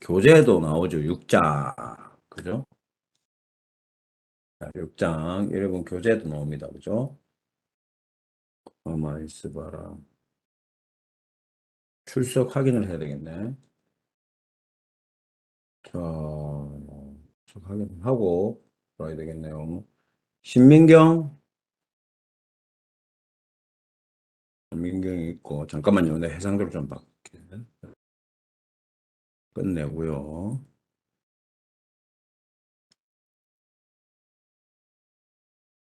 교재도 나오죠. 6장. 그죠? 자, 6장 1번 교재도 나옵니다. 그죠? 가만 있어봐라. 출석 확인을 해야 되겠네. 자, 출석 확인하고 들어야 되겠네요. 신민경, 민경이 있고, 잠깐만요. 내 해상도를 좀 바꿀게. 끝내고요.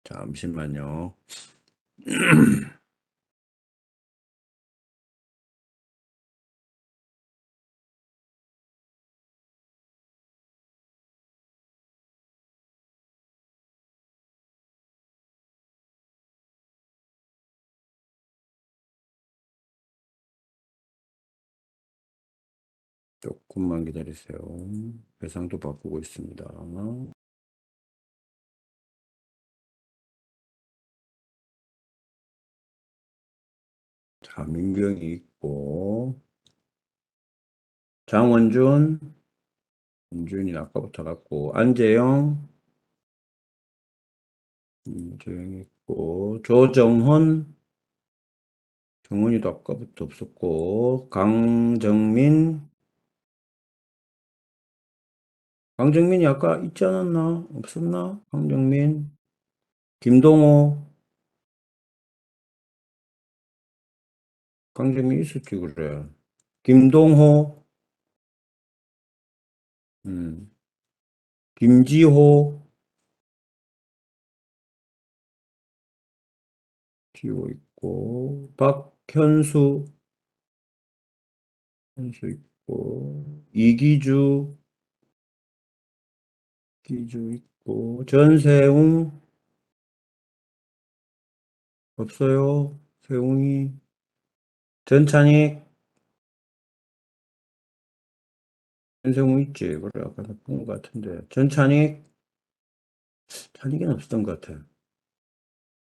잠시만요. 조금만 기다리세요. 해상도 바꾸고 있습니다. 자, 민경이 있고, 장원준, 원준이 아까부터 갔고, 안재영, 안재영 있고, 조정헌, 정훈이도 아까부터 없었고, 강정민이 아까 있지 않았나? 없었나? 강정민, 김동호, 강정민 있었지, 그래. 김동호, 음, 김지호, 지호 있고, 박현수, 현수 있고, 이기주, 기주 있고, 전세웅, 없어요. 세웅이, 전찬익, 전세웅 있지. 그래, 아까 본것 같은데. 전찬익, 찬익은 없었던 것 같아.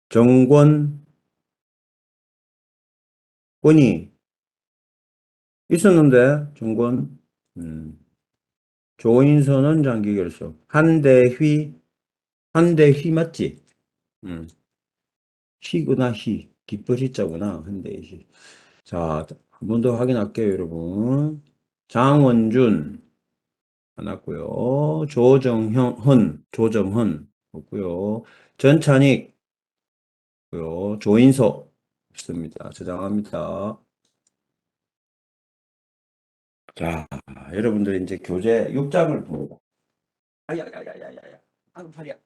정권, 권이 있었는데, 정권, 음, 조인선은 장기 결석, 한대휘 맞지? 음, 희구나 기쁠 희자구나, 한대휘. 자, 한 번 더 확인할게요, 여러분. 장원준, 안 왔고요. 조정헌, 없고요. 전찬익, 없고요. 조인석, 없습니다. 저장합니다. 자, 여러분들 이제 교재 6장을 보고, 아야야야야야야, 아유, 팔이야.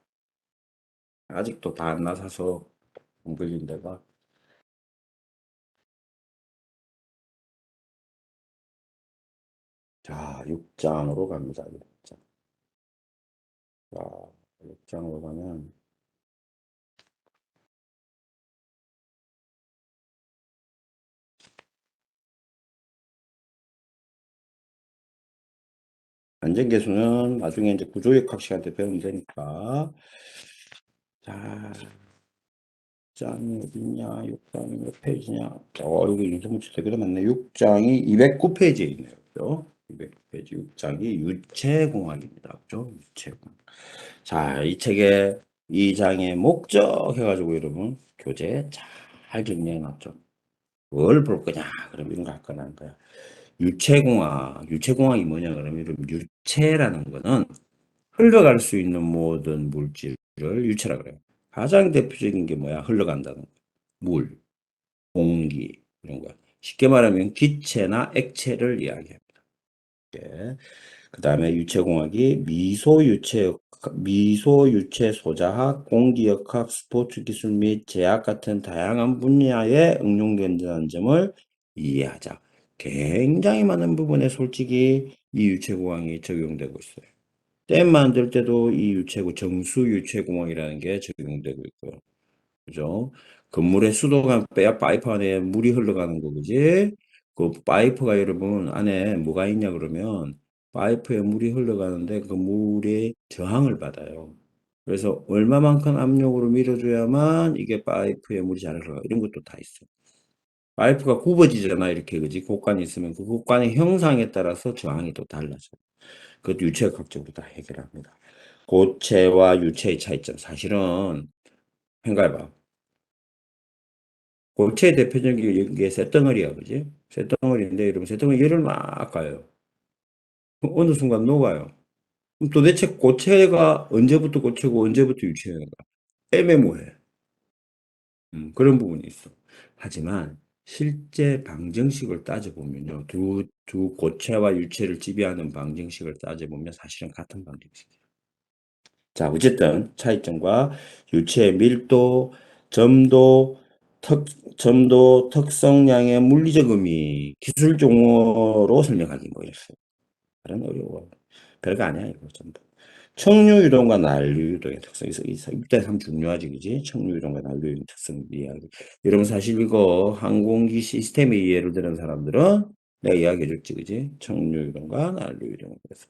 아직도 다 안 나서서 안 걸린 데가. 자, 6장으로 갑니다. 6장. 자, 6장으로 가면, 안전계수는 나중에 이제 구조역학 시간 때 배우면 되니까. 자, 6장이 어딨냐? 6장이 몇 페이지냐? 여기 윤석무치 되게 많네. 6장이 209페이지에 있네요. 그죠? 209페이지 6장이 유체공학입니다. 그죠? 유체공학. 자, 이 책에 이 장의 목적 해가지고 여러분 교재 잘 정리해 놨죠. 뭘 볼 거냐? 그럼 이런 거 할 거라는 거야. 유체공학이 뭐냐? 그러면 여러분 유체라는 거는 흘러갈 수 있는 모든 물질을 유체라 그래요. 가장 대표적인 게 뭐야? 흘러간다는 거. 물, 공기 이런 거. 쉽게 말하면 기체나 액체를 이야기합니다. 예. 그다음에 유체공학이 미소유체 소자학, 공기역학, 스포츠 기술 및 제약 같은 다양한 분야에 응용된다는 점을 이해하자. 굉장히 많은 부분에 솔직히 이 유체공학이 적용되고 있어요. 댐 만들 때도 이 정수유체공학이라는 게 적용되고 있고요. 그죠? 건물의 수도관 빼야 파이프 안에 물이 흘러가는 거, 그지? 그 파이프가 여러분 안에 뭐가 있냐 그러면 파이프에 물이 흘러가는데 그 물에 저항을 받아요. 그래서 얼마만큼 압력으로 밀어줘야만 이게 파이프에 물이 잘 흘러가. 이런 것도 다 있어. 파이프가 굽어지잖아, 이렇게, 그지? 곡관이 있으면 그 곡관의 형상에 따라서 저항이 또 달라져. 그것도 유체학적으로 다 해결합니다. 고체와 유체의 차이점. 사실은, 생각해봐. 고체의 대표적인 게 쇳덩어리야, 그지? 쇳덩어리인데, 여러분, 쇳덩어리 열을 막 가요. 그럼 어느 순간 녹아요. 그럼 도대체 고체가 언제부터 고체고 언제부터 유체가 애매모호해. 그런 부분이 있어. 하지만 실제 방정식을 따져보면요. 두 고체와 유체를 지배하는 방정식을 따져보면 사실은 같은 방정식이에요. 자, 어쨌든 차이점과 유체의 밀도, 점도, 턱, 점도, 특성량의 물리적 의미, 기술 용어로 설명하기 뭐 이랬어요. 다른 어려워. 별거 아니야, 이거 전부. 청류 유동과 난류 유동의 특성. 이 6대3 중요하지, 그지? 청류 유동과 난류 유동 특성 이야기. 여러분, 사실 이거 항공기 시스템의 이해를 들은 사람들은 내가 이야기해 줬지, 그지? 청류 유동과 난류 유동. 그래서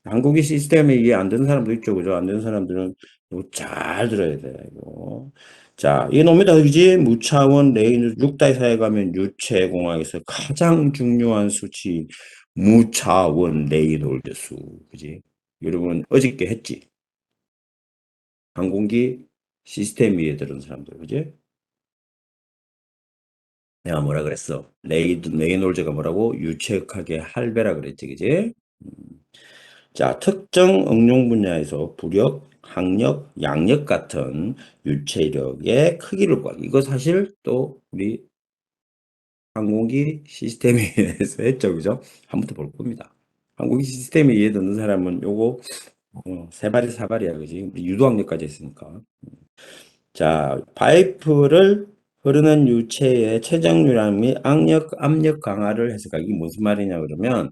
항공기 시스템에 이해 안 되는 사람도 있죠, 그죠? 안 되는 사람들은 이거 잘 들어야 돼, 이거. 자, 이게 놈이다, 그지? 무차원 레인 6대 사에 가면 유체공학에서 가장 중요한 수치 무차원 레이놀드 수, 그지? 여러분 어저께 했지? 항공기 시스템 위에 들은 사람들, 그지? 내가 뭐라 그랬어? 레이놀즈가 뭐라고? 유체역학의 할배라 그랬지, 그지? 음. 자, 특정 응용 분야에서 부력, 항력, 양력 같은 유체력의 크기를 구하기. 이거 사실 또 우리 항공기 시스템에 의해서 했죠, 그죠? 한 번 더 볼 겁니다. 항공기 시스템에 이해 듣는 사람은 요거 세 발이 사발이야, 그지? 유도학력까지 했으니까. 자, 파이프를 흐르는 유체의 최정유량 및 압력 강화를 해석하기. 이게 무슨 말이냐 그러면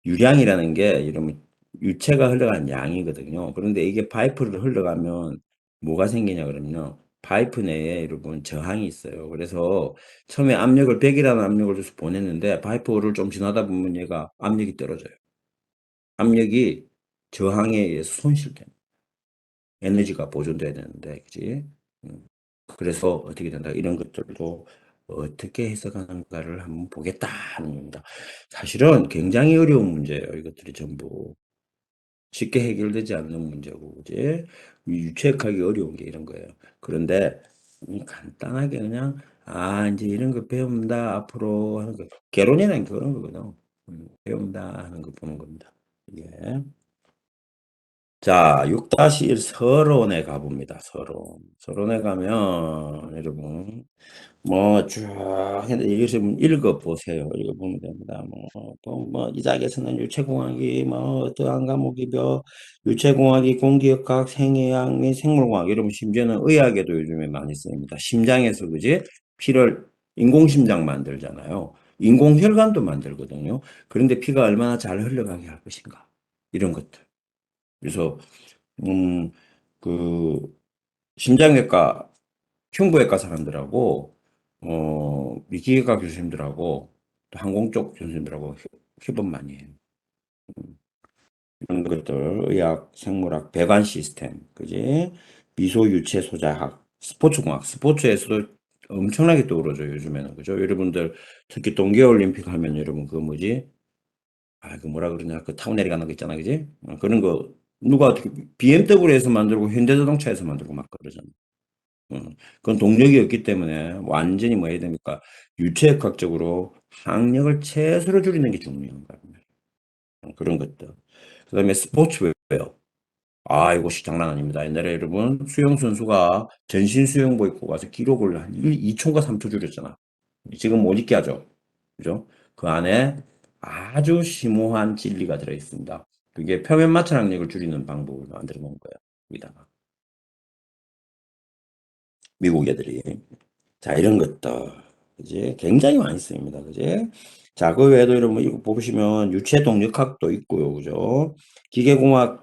유량이라는 게 이러면 유체가 흘러간 양이거든요. 그런데 이게 파이프를 흘러가면 뭐가 생기냐 그러면요. 파이프 내에 여러분 저항이 있어요. 그래서 처음에 압력을 100이라는 압력을 줘서 보냈는데 파이프를 좀 지나다 보면 얘가 압력이 떨어져요. 압력이 저항에 의해서 손실돼요. 에너지가 보존돼야 되는데, 그지? 음, 그래서 어떻게 된다. 이런 것들도 어떻게 해석하는가를 한번 보겠다 하는 겁니다. 사실은 굉장히 어려운 문제예요. 이것들이 전부 쉽게 해결되지 않는 문제고, 그지? 유추하기 어려운 게 이런 거예요. 그런데 간단하게 그냥 이제 이런 거 배운다 앞으로 하는 거 개론이라는 게 그런 거거든. 배운다 하는 거 보는 겁니다. 예. 자, 6-1 서론에 가봅니다. 서론. 서론에 가면, 여러분, 뭐, 쭉, 이거 좀 읽어보세요. 읽어보면 됩니다. 이작에서는 유체공학이, 어떠한 과목이 유체공학이 공기역학, 생의학 및 생물공학, 이러면 심지어는 의학에도 요즘에 많이 쓰입니다. 심장에서, 그지? 피를, 인공심장 만들잖아요. 인공혈관도 만들거든요. 그런데 피가 얼마나 잘 흘러가게 할 것인가. 이런 것들. 그래서 음, 그, 심장외과, 흉부외과 사람들하고, 미기의과 교수님들하고, 또 항공 쪽 교수님들하고 협업 많이 해요. 이런 것들, 의학, 생물학, 배관 시스템, 그지? 미소 유체 소자학, 스포츠공학, 스포츠에서도 엄청나게 떠오르죠, 요즘에는. 그죠? 여러분들, 특히 동계올림픽 하면 여러분, 그 뭐지? 그 뭐라 그러냐, 그 타고 내려가는 거 있잖아, 그지? 그런 거, 누가 어떻게, BMW에서 만들고 현대자동차에서 만들고 막 그러잖아. 그건 동력이 없기 때문에 완전히 뭐 해야 됩니까? 유체역학적으로 항력을 최소로 줄이는 게 중요한 거예요. 그런 것들. 그다음에 스포츠웨어. 이것이 장난 아닙니다. 옛날에 여러분 수영 선수가 전신 수영복 입고 가서 기록을 한 2초인가 3초 줄였잖아. 지금 못 입게 하죠. 그죠? 그 안에 아주 심오한 진리가 들어 있습니다. 그게 표면 마찰 항력을 줄이는 방법을 만들어 놓은 거예요. 여기다가 미국 애들이. 자, 이런 것들. 그지? 굉장히 많이 쓰입니다. 그지? 자, 그 외에도 여러분, 이거 보시면 유체 동력학도 있고요. 그죠? 기계공학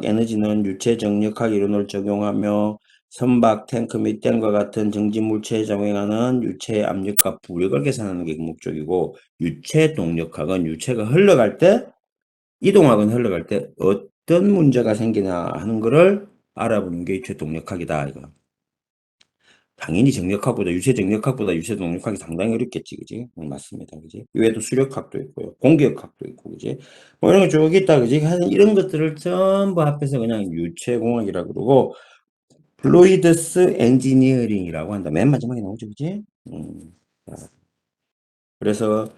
에너지는 유체 정력학 이론을 적용하며 선박, 탱크 및 댐과 같은 정지 물체에 작용하는 유체의 압력과 부력을 계산하는 게 목적이고, 유체 동력학은 유체가 흘러갈 때, 이동학은 흘러갈 때 어떤 문제가 생기나 하는 거를 알아보는 게 유체 동력학이다. 이거. 당연히 정력학보다 유세 동력학이 상당히 어렵겠지, 그지? 맞습니다, 그지? 이외에도 수력학도 있고요, 공기역학도 있고, 그지? 뭐 이런 거 쭉 있다, 그지? 하여튼 이런 것들을 전부 합해서 그냥 유체공학이라고 그러고, 플루이드스 엔지니어링이라고 한다. 맨 마지막에 나오죠, 그지? 자, 그래서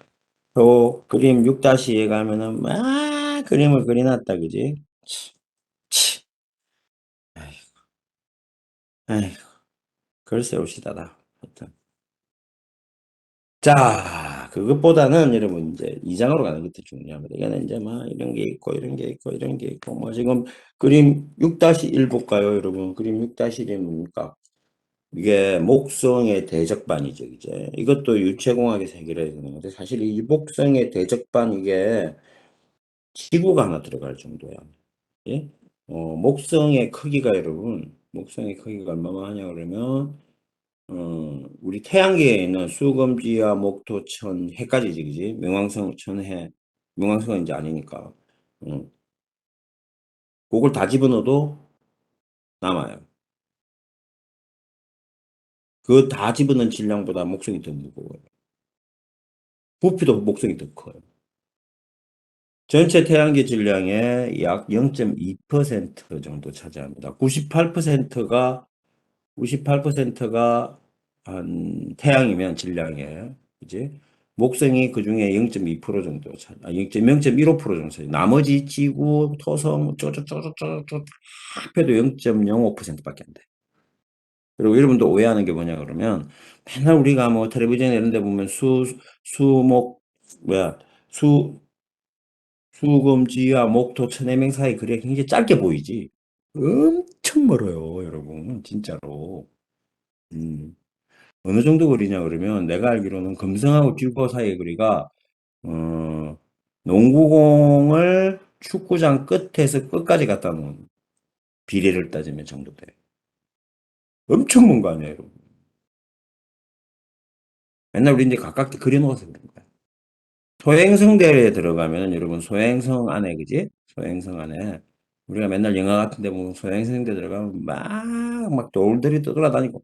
또 그림 6-2에 가면은 막 그림을 그려놨다, 그지? 치, 치. 아이, 글쎄 옵시다다. 하여튼. 자, 그것보다는 여러분 이제 2장으로 가는 것도 중요합니다. 이거는 이제 막 이런 게 있고 이런 게 있고 이런 게 있고 뭐 지금 그림 6-1 볼까요, 여러분? 그림 6-1이 뭡니까? 이게 목성의 대적반이죠, 이제. 이것도 유체공학에서 해결해야 되는 건데 사실 이 목성의 대적반 이게 지구가 하나 들어갈 정도야. 예? 목성의 크기가 여러분, 목성의 크기가 얼마나 하냐 그러면 우리 태양계에 있는 수금지와 목토, 천, 해까지지, 그지?冥왕성, 천해,冥왕성은 이제 아니니까. 어, 그걸 다 집어넣어도 남아요. 그 다 집어넣은 질량보다 목성이 더 무거워요. 부피도 목성이 더 커요. 전체 태양계 질량의 약 0.2% 정도 차지합니다. 98%가 한 태양이면 질량이에요. 그지? 목성이 그 중에 0.2% 정도0.15% 정도 차지. 나머지 지구, 토성, 쪼쪼쪼쪼쪼 합해도 0.05%밖에 안 돼. 그리고 여러분도 오해하는 게 뭐냐 그러면 맨날 우리가 뭐 텔레비전 이런 데 보면 수목 뭐야 수 수금지와 목토 천해명 사이 거리가 굉장히 짧게 보이지. 엄청 멀어요, 여러분. 진짜로. 음. 어느 정도 거리냐 그러면 내가 알기로는 금성하고 지구 사이의 거리가 어, 농구공을 축구장 끝에서 끝까지 갖다 놓은 비례를 따지면 정도 돼. 엄청 먼 거 아니에요, 여러분. 맨날 우리 이제 가깝게 그려놓아서 그런 거야. 소행성대에 들어가면 여러분 소행성 안에 그지? 소행성 안에 우리가 맨날 영화 같은 데 보면 소행성대 들어가면 막 돌들이 떠돌아다니고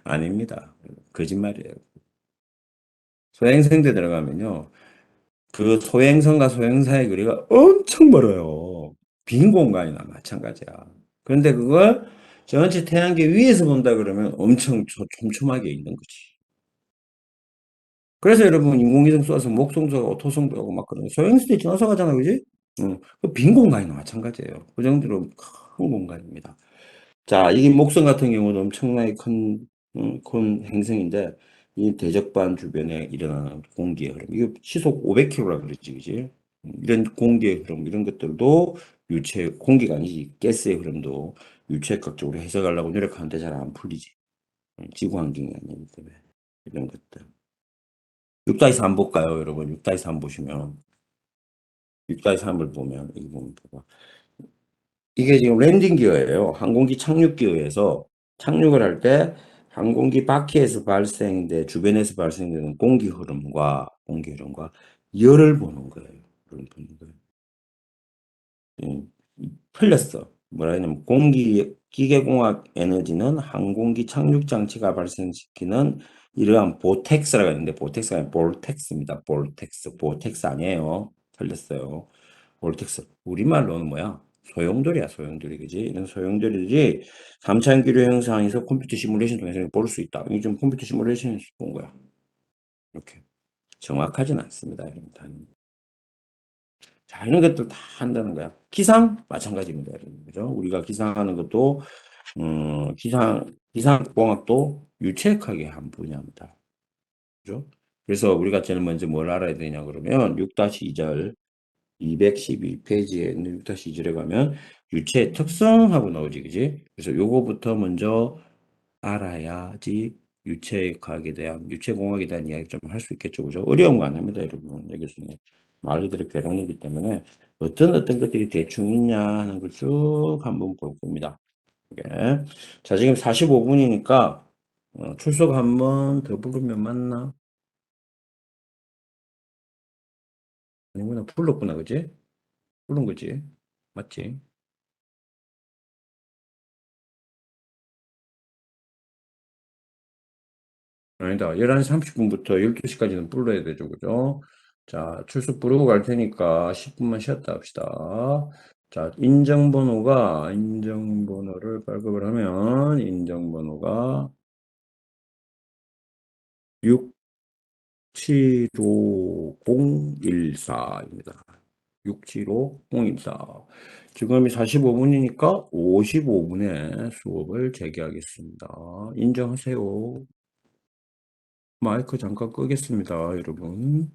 아닙니다. 거짓말이에요. 소행성대 들어가면요. 그 소행성과 소행사의 거리가 엄청 멀어요. 빈 공간이나 마찬가지야. 그런데 그걸 전체 태양계 위에서 본다 그러면 엄청 촘촘하게 있는 거지. 그래서 여러분 인공위성 쏘아서 목성도 하고 토성도 하고 막 그런 소행성이 지나서 가잖아, 그지? 그빈 공간이나 마찬가지예요. 그 정도로 큰 공간입니다. 자, 이게 목성 같은 경우는 엄청나게 큰 행성인데, 이 대적반 주변에 일어나는 공기의 흐름, 이거 시속 500km라 그랬지, 그지? 이런 공기의 흐름, 이런 것들도 공기가 아니지, 가스의 흐름도 유체학적으로 해석하려고 노력하는데 잘 안 풀리지. 지구 환경이 아니기 때문에. 이런 것들. 6-3 볼까요, 여러분? 6-3 보시면. 6-3을 보면, 이거 보면 봐봐. 이게 지금 랜딩 기어예요. 항공기 착륙 기어에서 착륙을 할 때 항공기 바퀴에서 발생돼 주변에서 발생되는 공기 흐름과 열을 보는 거예요. 열을 보는 거예요. 음, 틀렸어. 뭐라 하냐면 기계공학 에너지는 항공기 착륙 장치가 발생시키는 이러한 보텍스라고 했는데 보텍스가 아니라 볼텍스입니다. 보텍스 아니에요. 틀렸어요. 볼텍스. 우리말로는 뭐야? 소용돌이야, 소용돌이. 그지? 이런 소용돌이들이 3차원 기류 형상에서 컴퓨터 시뮬레이션 통해서 볼 수 있다. 이게 좀 컴퓨터 시뮬레이션에서 본 거야. 이렇게. 정확하진 않습니다. 이런 단위. 자, 이런 것들 다 한다는 거야. 기상? 마찬가지입니다. 여러분. 그죠? 우리가 기상하는 것도, 기상공학도 유체학의 한 분야입니다. 그죠? 그래서 우리가 제일 먼저 뭘 알아야 되냐 그러면 6-2절 212페이지에 있는 6-2절에 가면 유체 특성하고 나오지, 그지? 그래서 요거부터 먼저 알아야지 유체공학에 대한 이야기 좀 할 수 있겠죠, 그죠? 어려운 거 아닙니다, 여러분. 여기서 말 그대로 개론이기 때문에 어떤 것들이 대충 있냐 하는 걸 쭉 한번 볼 겁니다. 예. 자, 지금 45분이니까 출석 한번 더 부르면 맞나? 아니구나, 불렀구나, 그지? 부른 거지? 맞지? 아니다. 11시 30분부터 12시까지는 불러야 되죠. 그죠? 자, 출석 부르고 갈 테니까 10분만 쉬었다 합시다. 자, 인정번호를 발급을 하면, 인정번호가 675014입니다. 675014. 지금이 45분이니까 55분에 수업을 재개하겠습니다. 인정하세요. 마이크 잠깐 끄겠습니다, 여러분.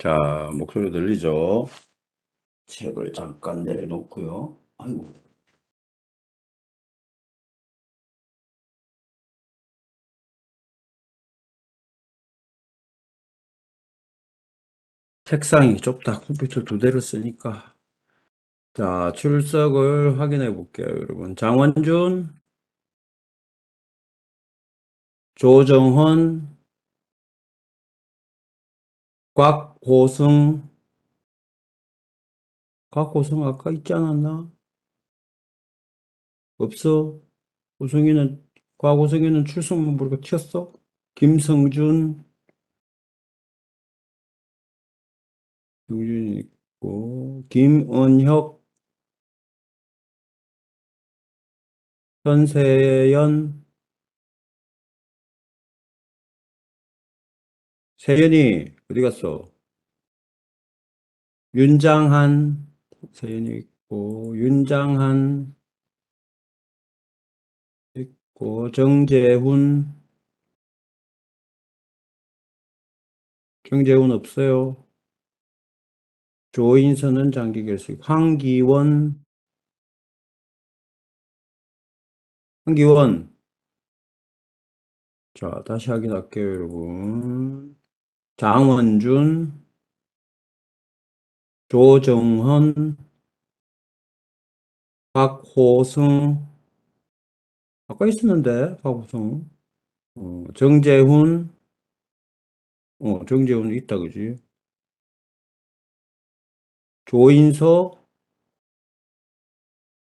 자, 목소리 들리죠? 책을 잠깐 내려놓고요. 아이고. 책상이 좁다. 컴퓨터 두 대를 쓰니까. 자, 출석을 확인해 볼게요, 여러분. 장원준, 조정헌, 곽호승, 곽호승 아까 있지 않았나? 없어. 호승이는, 곽호승이는 출석만 부르고 튀었어? 김성준, 성준이 있고, 김은혁, 현세연, 세연이 어디 갔어? 윤장한, 세연이 있고, 윤장한 있고, 정재훈, 정재훈 없어요. 조인선은 장기 결석, 황기원. 자, 다시 확인할게요, 여러분. 장원준, 조정헌, 박호승, 아까 있었는데, 박호승. 정재훈, 정재훈 있다, 그지? 조인서,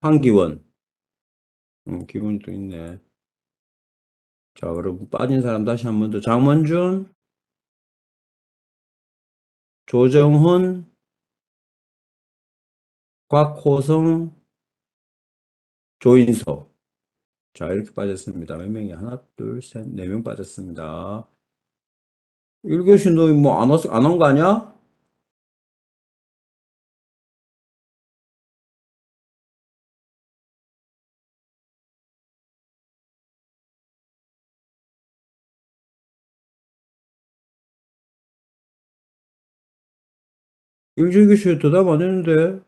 황기원. 기분이 또 있네. 자, 그럼 빠진 사람 다시 한 번 더. 장원준, 조정훈, 곽호성, 조인서. 자, 이렇게 빠졌습니다. 몇 명이? 하나, 둘, 셋, 네 명 빠졌습니다. 1교시 너 뭐 안 온 거 아니야? 1교시 대답 안 했는데.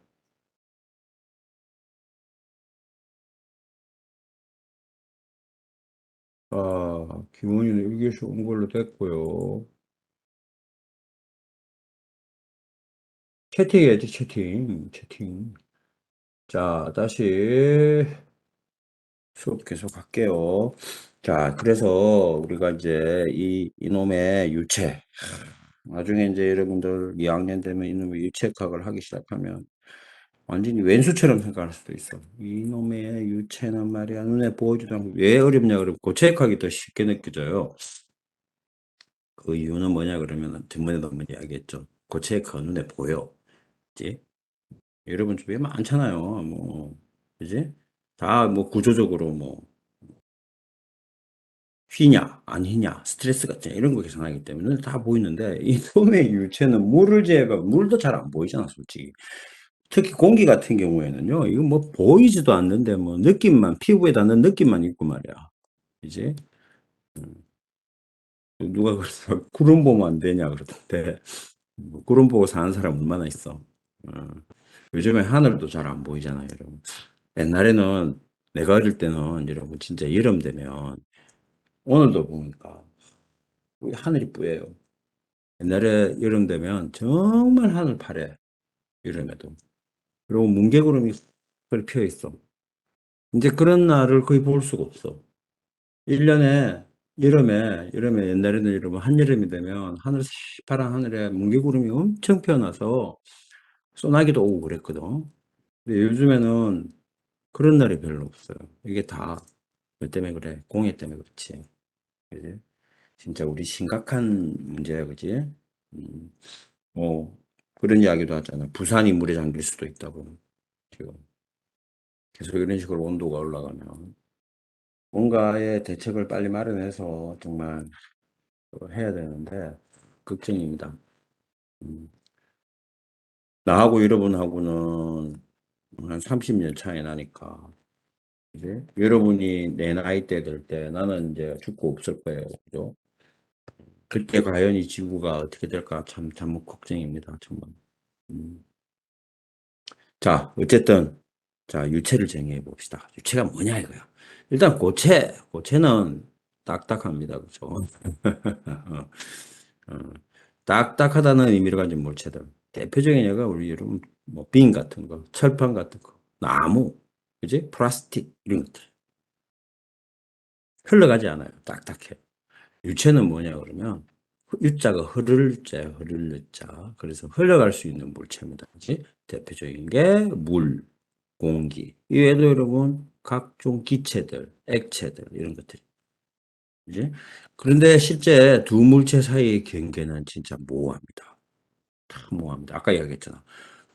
김원희는 1교시 온 걸로 됐고요. 채팅해야지, 채팅. 자, 다시 수업 계속 할게요. 자, 그래서 우리가 이제 이놈의 유체, 나중에 이제 여러분들 2학년 되면 이놈의 유체학을 하기 시작하면 완전히 왼수처럼 생각할 수도 있어. 이놈의 유체는 말이야, 눈에 보이지도 않고 왜 어렵냐 그러면 고체학이 더 쉽게 느껴져요. 그 이유는 뭐냐 그러면 뒷문에도 한번 이야기했죠. 고체학은 눈에 보여. 그지? 여러분 주변에 많잖아요. 뭐, 그지? 다 뭐 구조적으로 뭐 휘냐, 안 휘냐, 스트레스 같은 이런 거 계산하기 때문에 다 보이는데 이놈의 유체는 물을 제외하고 물도 잘 안 보이잖아, 솔직히. 특히 공기 같은 경우에는요, 이거 뭐 보이지도 않는데 뭐 느낌만, 피부에 닿는 느낌만 있고 말이야. 이제 누가 그래서 구름 보면 안 되냐 그러던데 뭐 구름 보고 사는 사람 얼마나 있어. 어. 요즘에 하늘도 잘 안 보이잖아요, 여러분. 옛날에는 내가 어릴 때는 여러분 진짜 여름 되면 오늘도 보니까 하늘이 뿌예요. 옛날에 여름 되면 정말 하늘 파래. 여름에도. 그리고 뭉게구름이 펄 피어 있어. 이제 그런 날을 거의 볼 수가 없어. 1년에 여름에 옛날에는 여러분 한여름이 되면 하늘 시파란 하늘에 뭉게구름이 엄청 피어나서 소나기도 오고 그랬거든. 근데 요즘에는 그런 날이 별로 없어요. 이게 다 뭐 때문에 그래? 공해 때문에 그렇지. 그지? 진짜 우리 심각한 문제야, 그지? 음, 뭐 그런 이야기도 하잖아. 부산이 물에 잠길 수도 있다고. 지금 계속 이런 식으로 온도가 올라가면 뭔가의 대책을 빨리 마련해서 정말 해야 되는데 걱정입니다. 음, 나하고 여러분하고는 한 30년 차이 나니까 이제 여러분이 내 나이 때 될 때 나는 이제 죽고 없을 거예요. 그죠? 그때 과연 이 지구가 어떻게 될까 참 걱정입니다. 정말. 음. 자, 어쨌든, 자, 유체를 정의해 봅시다. 유체가 뭐냐 이거야. 일단 고체는 딱딱합니다. 그죠? 어, 어. 딱딱하다는 의미를 가진 물체들. 대표적인 예가 우리 여러분, 뭐, 빈 같은 거, 철판 같은 거, 나무, 그지? 플라스틱, 이런 것들. 흘러가지 않아요. 딱딱해. 유체는 뭐냐 그러면, 유자가 흐를 자예요. 흐를 유자. 그래서 흘러갈 수 있는 물체입니다. 그지? 대표적인 게 물, 공기. 이외에도 여러분, 각종 기체들, 액체들, 이런 것들. 그지? 그런데 실제 두 물체 사이의 경계는 진짜 모호합니다. 다 모호합니다. 아까 이야기했잖아.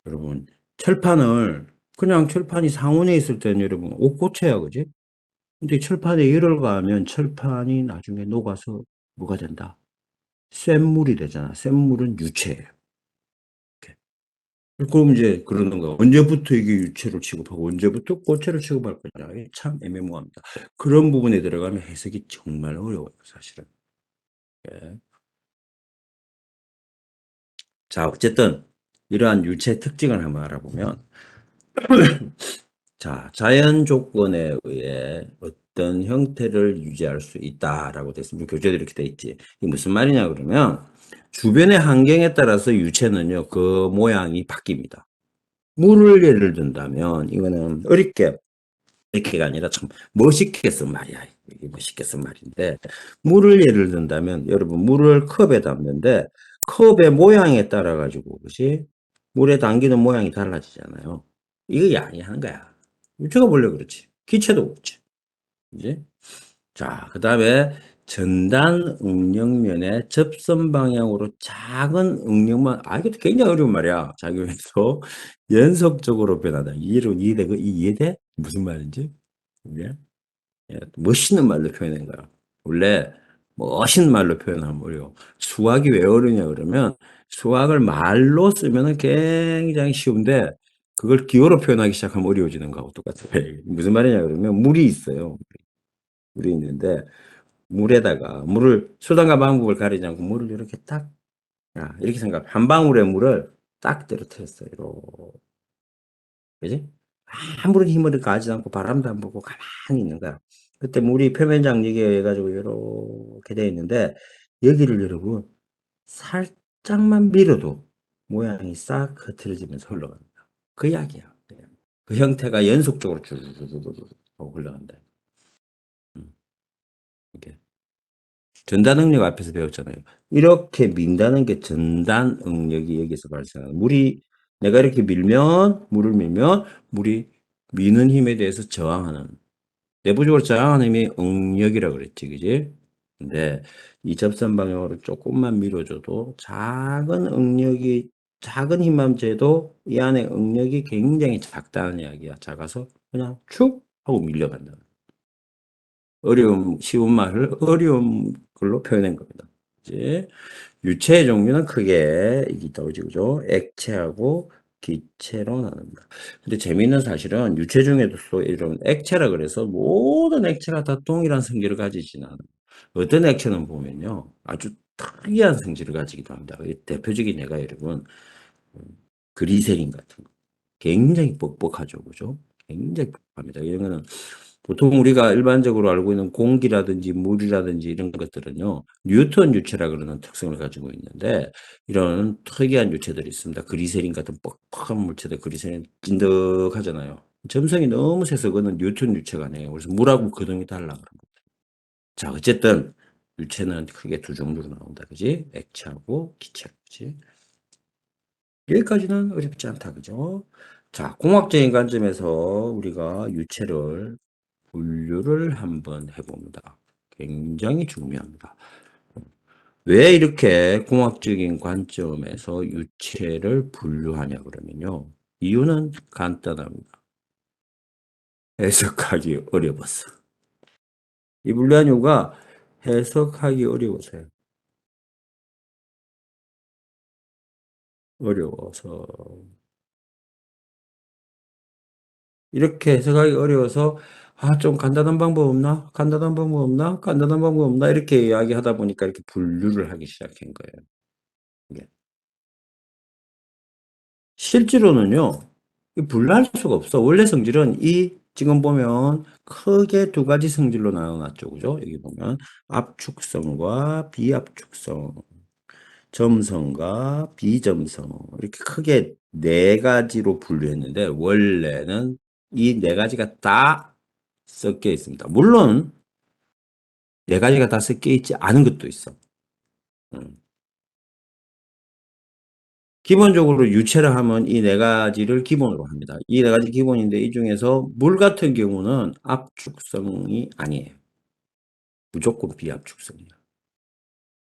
여러분, 철판을, 그냥 철판이 상온에 있을 때는 여러분, 옷고쳐야, 그지? 근데 철판에 열을 가하면 철판이 나중에 녹아서 뭐가 된다? 쇳물이 되잖아. 쇳물은 유체예요. 이렇게. 그럼 이제 그러는 거야. 언제부터 이게 유체로 취급하고 언제부터 고체로 취급할 거냐. 이게 참 애매모호합니다. 그런 부분에 들어가면 해석이 정말 어려워요, 사실은. 예. 자, 어쨌든 이러한 유체 특징을 한번 알아보면 자, 자연 조건에 의해 어떤 형태를 유지할 수 있다라고 되어 있습니다. 교재도 이렇게 돼 있지. 이게 무슨 말이냐 그러면 주변의 환경에 따라서 유체는요, 그 모양이 바뀝니다. 물을 예를 든다면 이거는 어렵게 이렇게가 아니라 참 멋있게 쓴 말이야. 이게 멋있게 쓴 말인데 물을 예를 든다면 여러분 물을 컵에 담는데 컵의 모양에 따라 가지고 그것이 물에 담기는 모양이 달라지잖아요. 이거 이야기하는 거야. 유체가 원래 그렇지. 기체도 그렇지. 그지? 자, 그 다음에 전단 응력면의 접선 방향으로 작은 응력만, 이것도 굉장히 어려운 말이야. 작용해서 연속적으로 변하다. 이해돼? 이해돼? 무슨 말인지? 이게? 예, 멋있는 말로 표현한 거야. 원래 멋있는 말로 표현하면 어려워. 수학이 왜 어려냐 그러면 수학을 말로 쓰면은 굉장히 쉬운데 그걸 기호로 표현하기 시작하면 어려워지는 거하고 똑같아. 무슨 말이냐 그러면 물이 있어요. 물이 있는데 물에다가 물을 수단과 방법을 가리지 않고 물을 이렇게 딱 이렇게 생각. 한 방울의 물을 딱 떨어뜨렸어요. 이렇게. 그지? 아무런 힘을 가하지 않고 바람도 안 불고 가만히 있는 거야. 그때 물이 표면 장력에 의해 가지고 이렇게 되어 있는데 여기를 여러분 살짝만 밀어도 모양이 싹 흐트러지면서 흘러갑니다. 그 이야기야. 그 형태가 연속적으로 쭉쭉쭉 흘러간다. 음, 이게. 전단 응력 앞에서 배웠잖아요. 이렇게 민다는 게 전단 응력이 여기서 발생하는 물이 내가 이렇게 물을 밀면 물이 미는 힘에 대해서 저항하는 내부적으로 저항하는 힘이 응력이라 그랬지, 그지? 근데 이 접선 방향으로 조금만 밀어줘도 작은 힘만 재도 이 안에 응력이 굉장히 작다는 이야기야. 작아서 그냥 축 하고 밀려간다. 쉬운 말을 어려운 걸로 표현한 겁니다. 이제 유체의 종류는 크게 있다고 그죠? 액체하고 기체로 나눕니다. 근데 재미있는 사실은 유체 중에도 또 이런 액체라 그래서 모든 액체가 다 동일한 성질을 가지지는 않아요. 어떤 액체는 보면요. 아주 특이한 성질을 가지기도 합니다. 대표적인 예가 여러분, 그리세린 같은 거. 굉장히 뻑뻑하죠. 그죠? 굉장히 뻑뻑합니다. 이런 거는 보통 우리가 일반적으로 알고 있는 공기라든지 물이라든지 이런 것들은요, 뉴턴 유체라 그러는 특성을 가지고 있는데, 이런 특이한 유체들이 있습니다. 그리세린 같은 뻑뻑한 물체들, 그리세린 찐득하잖아요. 점성이 너무 세서 그거는 뉴턴 유체가 아니에요. 그래서 물하고 거동이 달라 그런 거. 자, 어쨌든 유체는 크게 두 종류로 나온다. 그지? 액체하고 기체. 그지? 여기까지는 어렵지 않다. 그죠? 자, 공학적인 관점에서 우리가 유체를 분류를 한번 해봅니다. 굉장히 중요합니다. 왜 이렇게 공학적인 관점에서 유체를 분류하냐 그러면요. 이유는 간단합니다. 해석하기 어려웠어. 이 분류한 이유가 해석하기 어려워서요. 어려워서. 이렇게 해석하기 어려워서 좀 간단한 방법 없나? 간단한 방법 없나? 간단한 방법 없나? 이렇게 이야기하다 보니까 이렇게 분류를 하기 시작한 거예요. 이게. 실제로는요, 분류할 수가 없어. 원래 성질은 지금 보면 크게 두 가지 성질로 나눠놨죠. 그죠? 여기 보면 압축성과 비압축성, 점성과 비점성. 이렇게 크게 네 가지로 분류했는데, 원래는 이 네 가지가 다 섞여 있습니다. 물론, 네 가지가 다 섞여 있지 않은 것도 있어. 음. 기본적으로 유체를 하면 이 네 가지를 기본으로 합니다. 이 네 가지 기본인데 이 중에서 물 같은 경우는 압축성이 아니에요. 무조건 비압축성이에요.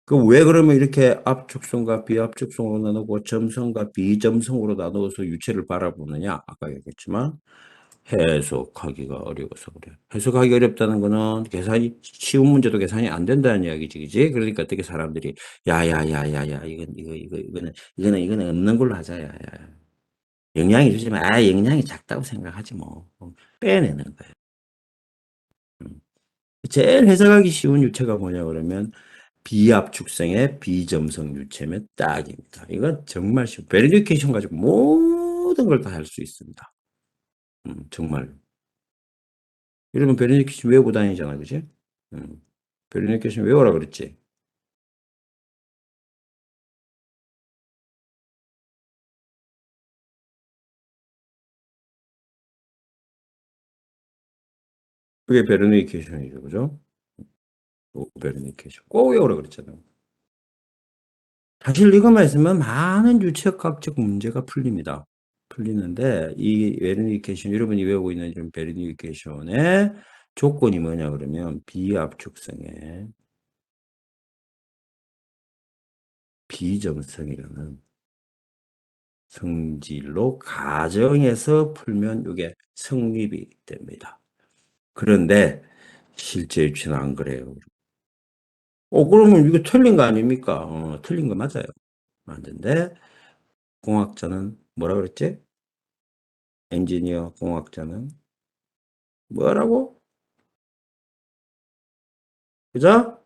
그 왜 그러면 이렇게 압축성과 비압축성으로 나누고 점성과 비점성으로 나누어서 유체를 바라보느냐? 아까 얘기했지만 해석하기가 어려워서 그래. 해석하기 어렵다는 거는 계산이 쉬운 문제도 계산이 안 된다는 이야기지, 그지? 그러니까 어떻게 사람들이 야야야야야 이거는 없는 걸로 하자, 야야. 영양이 주지만 영양이 작다고 생각하지 뭐. 빼내는 거예요. 음. 제일 해석하기 쉬운 유체가 뭐냐 그러면 비압축성의 비점성 유체면 딱입니다. 이건 정말 쉬워. 베리피케이션 가지고 모든 걸 다 할 수 있습니다. 정말. 여러분 베리피케이션 외우고 다니잖아, 그지? 음. 베리피케이션 외워라 그랬지. 그게 베리피케이션이죠, 그죠? 베리피케이션 꼭 외우라 그랬잖아. 사실 이것만 있으면 많은 유체학적 문제가 풀립니다. 풀리는데 이 베리니케이션 여러분이 외우고 있는 좀 베리니케이션의 조건이 뭐냐 그러면 비압축성의 비점성이라는 성질로 가정해서 풀면 이게 성립이 됩니다. 그런데 실제 유체는 안 그래요. 그러면 이거 틀린 거 아닙니까? 틀린 거 맞아요. 맞는데 공학자는 뭐라 그랬지? 엔지니어 공학자는 뭐라고? 그죠?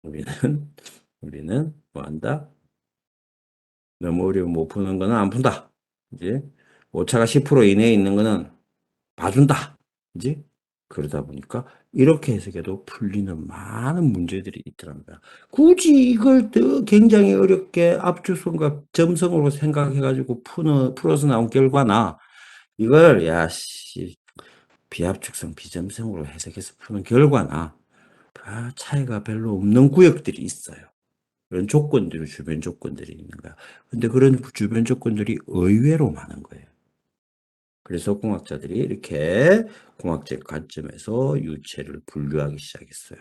우리는, 우리는 뭐 한다? 너무 어려운 못 푸는 거는 안 푼다. 이제 오차가 10% 이내에 있는 거는 봐준다. 이제 그러다 보니까 이렇게 해석해도 풀리는 많은 문제들이 있더란 거야. 굳이 이걸 더 굉장히 어렵게 압축성과 점성으로 생각해가지고 풀어서 나온 결과나 이걸 비압축성, 비점성으로 해석해서 푸는 결과나 차이가 별로 없는 구역들이 있어요. 그런 조건들이 주변 조건들이 있는 거야. 근데 그런 주변 조건들이 의외로 많은 거예요. 그래서 공학자들이 이렇게 공학적 관점에서 유체를 분류하기 시작했어요.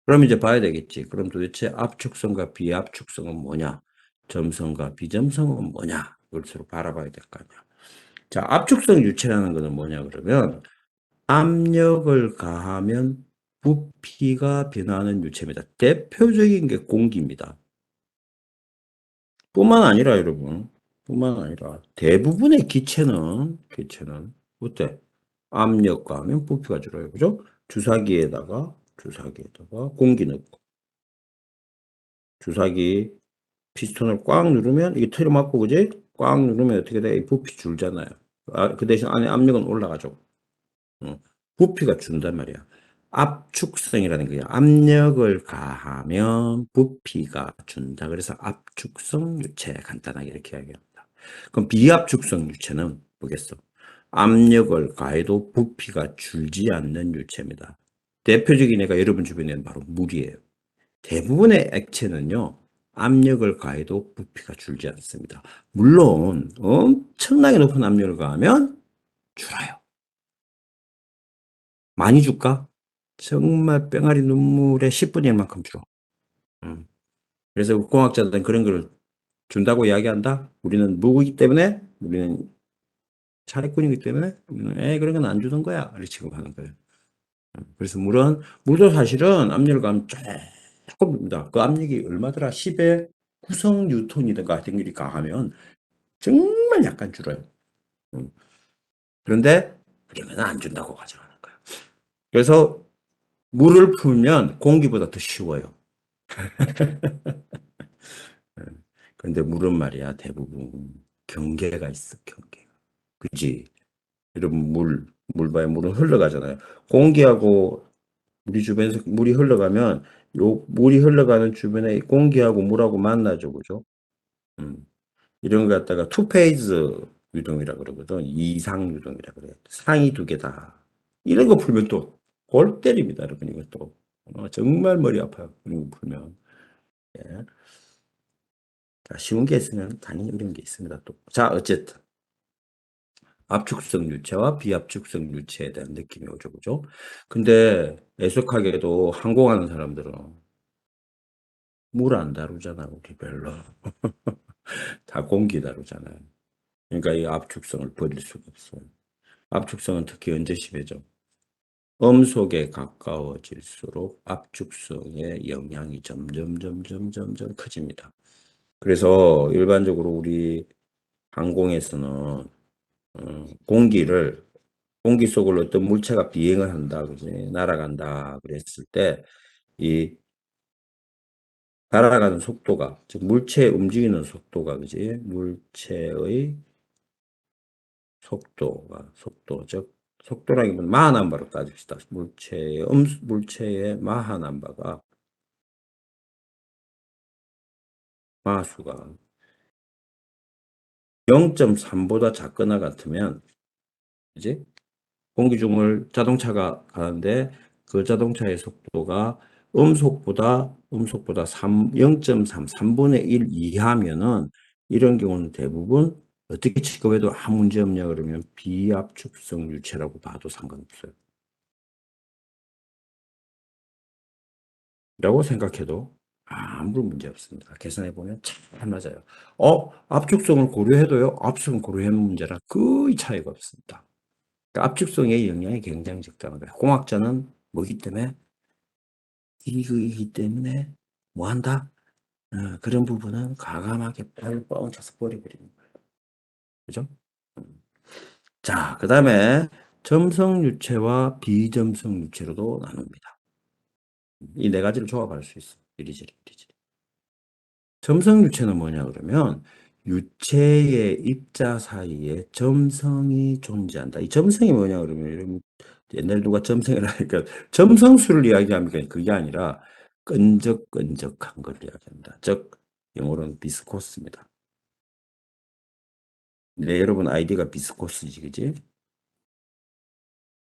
그럼 이제 봐야 되겠지. 그럼 도대체 압축성과 비압축성은 뭐냐? 점성과 비점성은 뭐냐? 이걸 서로 바라봐야 될 거 아니야. 자, 압축성 유체라는 것은 뭐냐 그러면 압력을 가하면 부피가 변하는 유체입니다. 대표적인 게 공기입니다. 뿐만 아니라 여러분, 뿐만 아니라 대부분의 기체는 어때? 압력 가하면 부피가 줄어요. 그죠? 주사기에다가 공기 넣고 주사기 피스톤을 꽉 누르면 이게 틀어 맞고 그지? 꽉 누르면 어떻게 돼? 이 부피 줄잖아요. 그 대신 안에 압력은 올라가죠. 어, 부피가 준단 말이야. 압축성이라는 거야. 압력을 가하면 부피가 준다. 그래서 압축성 유체 간단하게 이렇게 이야기합니다. 그럼 비압축성 유체는 뭐겠어? 압력을 가해도 부피가 줄지 않는 유체입니다. 대표적인 애가 여러분 주변에는 바로 물이에요. 대부분의 액체는요, 압력을 가해도 부피가 줄지 않습니다. 물론 엄청나게 높은 압력을 가하면 줄어요. 많이 줄까? 정말 뺑아리 눈물의 10분의 1만큼 줄어. 음. 그래서 공학자들은 그런 걸 준다고 이야기한다. 우리는 무기이기 때문에, 우리는 사례꾼이기 때문에, 우리는 그런 건 안 주는 거야. 이렇게 취급하는 거예요. 그래서 물도 사실은 압력을 가면 조금입니다. 그 압력이 얼마더라? 10의 9성 뉴턴이든가 같은 게 강하면 정말 약간 줄어요. 음. 그런데 그러면 안 준다고 가정하는 거예요. 그래서 물을 풀면 공기보다 더 쉬워요. 그런데 물은 말이야 대부분 경계가 있어, 경계가. 그지? 이런 물 봐요. 물은 흘러가잖아요. 공기하고 우리 주변에서 물이 흘러가면 요 물이 흘러가는 주변에 공기하고 물하고 만나죠, 그죠? 음. 이런 거 갖다가 투페이즈 유동이라 그러거든. 이상 유동이라 그래. 상이 두 개다. 이런 거 풀면 또 골 때립니다, 여러분. 이것도 정말 머리 아파요. 이런 거 풀면. 예. 자, 쉬운 게 있으면 당연히 이런 게 있습니다. 또. 자, 어쨌든 압축성 유체와 비압축성 유체에 대한 느낌이 오죠, 그죠? 근데 애석하게도 항공하는 사람들은 물 안 다루잖아, 우리 별로. 다 공기 다루잖아요. 그러니까 이 압축성을 버릴 수가 없어요. 압축성은 특히 언제 심해져? 음속에 가까워질수록 압축성의 영향이 점점 커집니다. 그래서 일반적으로 우리 항공에서는 공기 속을 어떤 물체가 비행을 한다, 그지? 날아간다, 그랬을 때, 이 날아가는 속도가, 즉, 물체의 움직이는 속도가, 그지? 물체의 즉, 속도라기보다 마하 남바로 따집시다. 물체의 마하 남바가, 마하수가 0.3보다 작거나 같으면, 그지? 공기 중을 자동차가 가는데 그 자동차의 속도가 음속보다 0.3, 3분의 1 이하면은 이런 경우는 대부분 어떻게 취급해도 아무 문제 없냐 그러면 비압축성 유체라고 봐도 상관없어요. 라고 생각해도 아무 문제 없습니다. 계산해 보면 잘 맞아요. 압축성을 고려해도요. 압축성 고려하는 문제랑 거의 차이가 없습니다. 그러니까 압축성의 영향이 굉장히 적다는 거예요. 공학자는 뭐기 때문에 이거이기 때문에 뭐 한다? 그런 부분은 과감하게 뻥 차서 버려버리는 거예요. 그죠? 음. 자, 그 다음에 점성 유체와 비점성 유체로도 나눕니다. 이 네 가지를 조합할 수 있어. 이리저리, 이리저리. 점성 유체는 뭐냐 그러면 유체의 입자 사이에 점성이 존재한다. 이 점성이 뭐냐 그러면 옛날에 누가 점성이라 하니까 점성술을 이야기하니까 그게 아니라 끈적끈적한 걸 이야기합니다. 즉 영어로는 비스코스입니다. 네, 여러분 아이디가 비스코스지, 그지?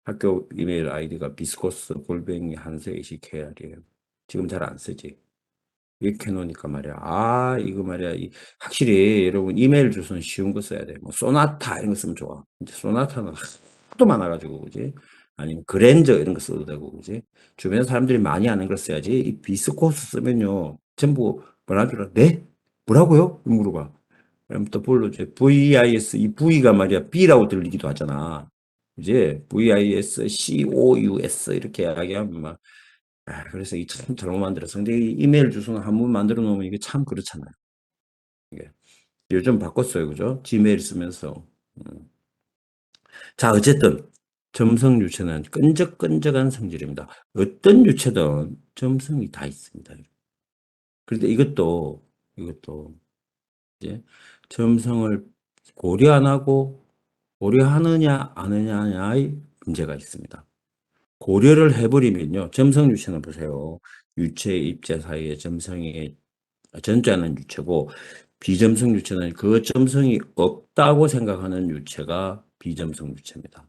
학교 이메일 아이디가 비스코스 골뱅이 한세이시 KR이에요. 지금 잘 안 쓰지? 이렇게 해놓으니까 말이야. 이거 말이야. 확실히 여러분 이메일 주소는 쉬운 거 써야 돼. 뭐, 소나타 이런 거 쓰면 좋아. 근데 소나타는 하도 많아가지고, 그지? 아니면 그랜저 이런 거 써도 되고, 그지? 주변에 사람들이 많이 아는 걸 써야지. 이 비스코스 쓰면요. 전부 뭐라 줄 알아? 네? 뭐라고요? 물어봐. 그럼 또 불러줘. VIS, 이 V가 말이야. B라고 들리기도 하잖아. 그지? VIS, COUS 이렇게 이야기하면 막 그래서 이 참 잘못 만들었어. 근데 이 이메일 주소는 한 번 만들어 놓으면 이게 참 그렇잖아요. 이게. 요즘 바꿨어요. 그죠? 지메일 쓰면서. 음. 자, 어쨌든 점성 유체는 끈적끈적한 성질입니다. 어떤 유체든 점성이 다 있습니다. 그런데 이것도 이제 점성을 고려 안 하고 고려하느냐 안 하느냐의 문제가 있습니다. 고려를 해버리면요. 점성 유체는 보세요. 유체 입자 사이에 점성이 전자는 유체고 비점성 유체는 그 점성이 없다고 생각하는 유체가 비점성 유체입니다.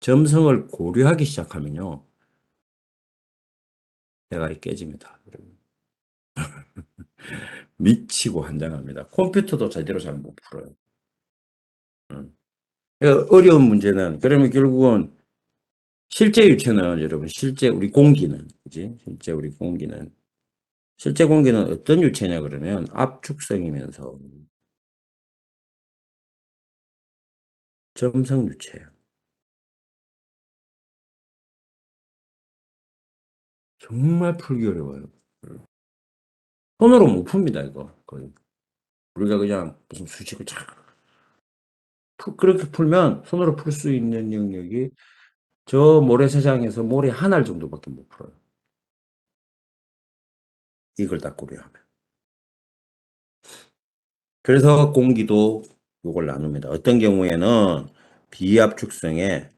점성을 고려하기 시작하면요. 대가리 깨집니다. 미치고 환장합니다. 컴퓨터도 제대로 잘 못 풀어요. 음. 그러니까 어려운 문제는 그러면 결국은 실제 유체는 여러분 실제 우리 공기는 그지? 실제 공기는 어떤 유체냐 그러면 압축성이면서 점성 유체예요. 정말 풀기 어려워요. 손으로 못 풉니다, 이거. 거의. 우리가 그냥 무슨 수식을 쫙 그렇게 풀면 손으로 풀 수 있는 영역이 저 모래사장에서 모래 한 알 정도밖에 못 풀어요. 이걸 다 고려하면. 그래서 공기도 요걸 나눕니다. 어떤 경우에는 비압축성에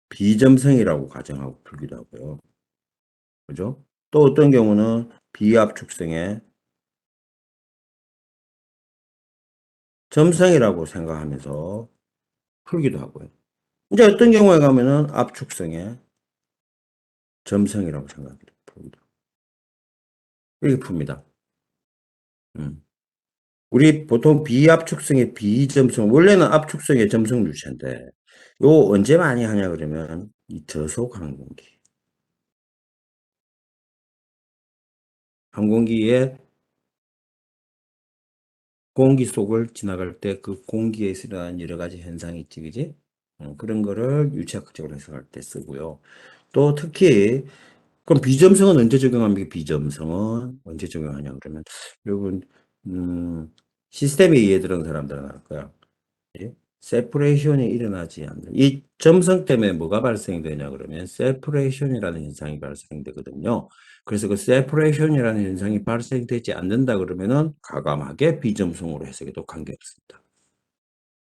비점성이라고 가정하고 풀기도 하고요. 그죠? 또 어떤 경우는 비압축성에 점성이라고 생각하면서 풀기도 하고요. 이제 어떤 경우에 가면은 압축성에 점성이라고 생각합니다. 풀기도. 이렇게 풉니다. 음. 우리 보통 비압축성의 비점성, 원래는 압축성의 점성 유체인데, 요 언제 많이 하냐 그러면 이 저속 항공기. 항공기에 공기 속을 지나갈 때 그 공기에서 일어나는 여러 가지 현상이 있지, 그지? 그런 거를 유체학적으로 해석할 때 쓰고요. 또 특히, 그럼 비점성은 언제 적용합니까? 비점성은 언제 적용하냐 그러면, 여러분, 시스템에 이해 들은 사람들은 알 거야. 예? 세퍼레이션이 일어나지 않는 이 점성 때문에 뭐가 발생되냐 그러면 세퍼레이션이라는 현상이 발생되거든요. 그래서 그 세퍼레이션이라는 현상이 발생되지 않는다 그러면은 과감하게 비점성으로 해석해도 관계없습니다.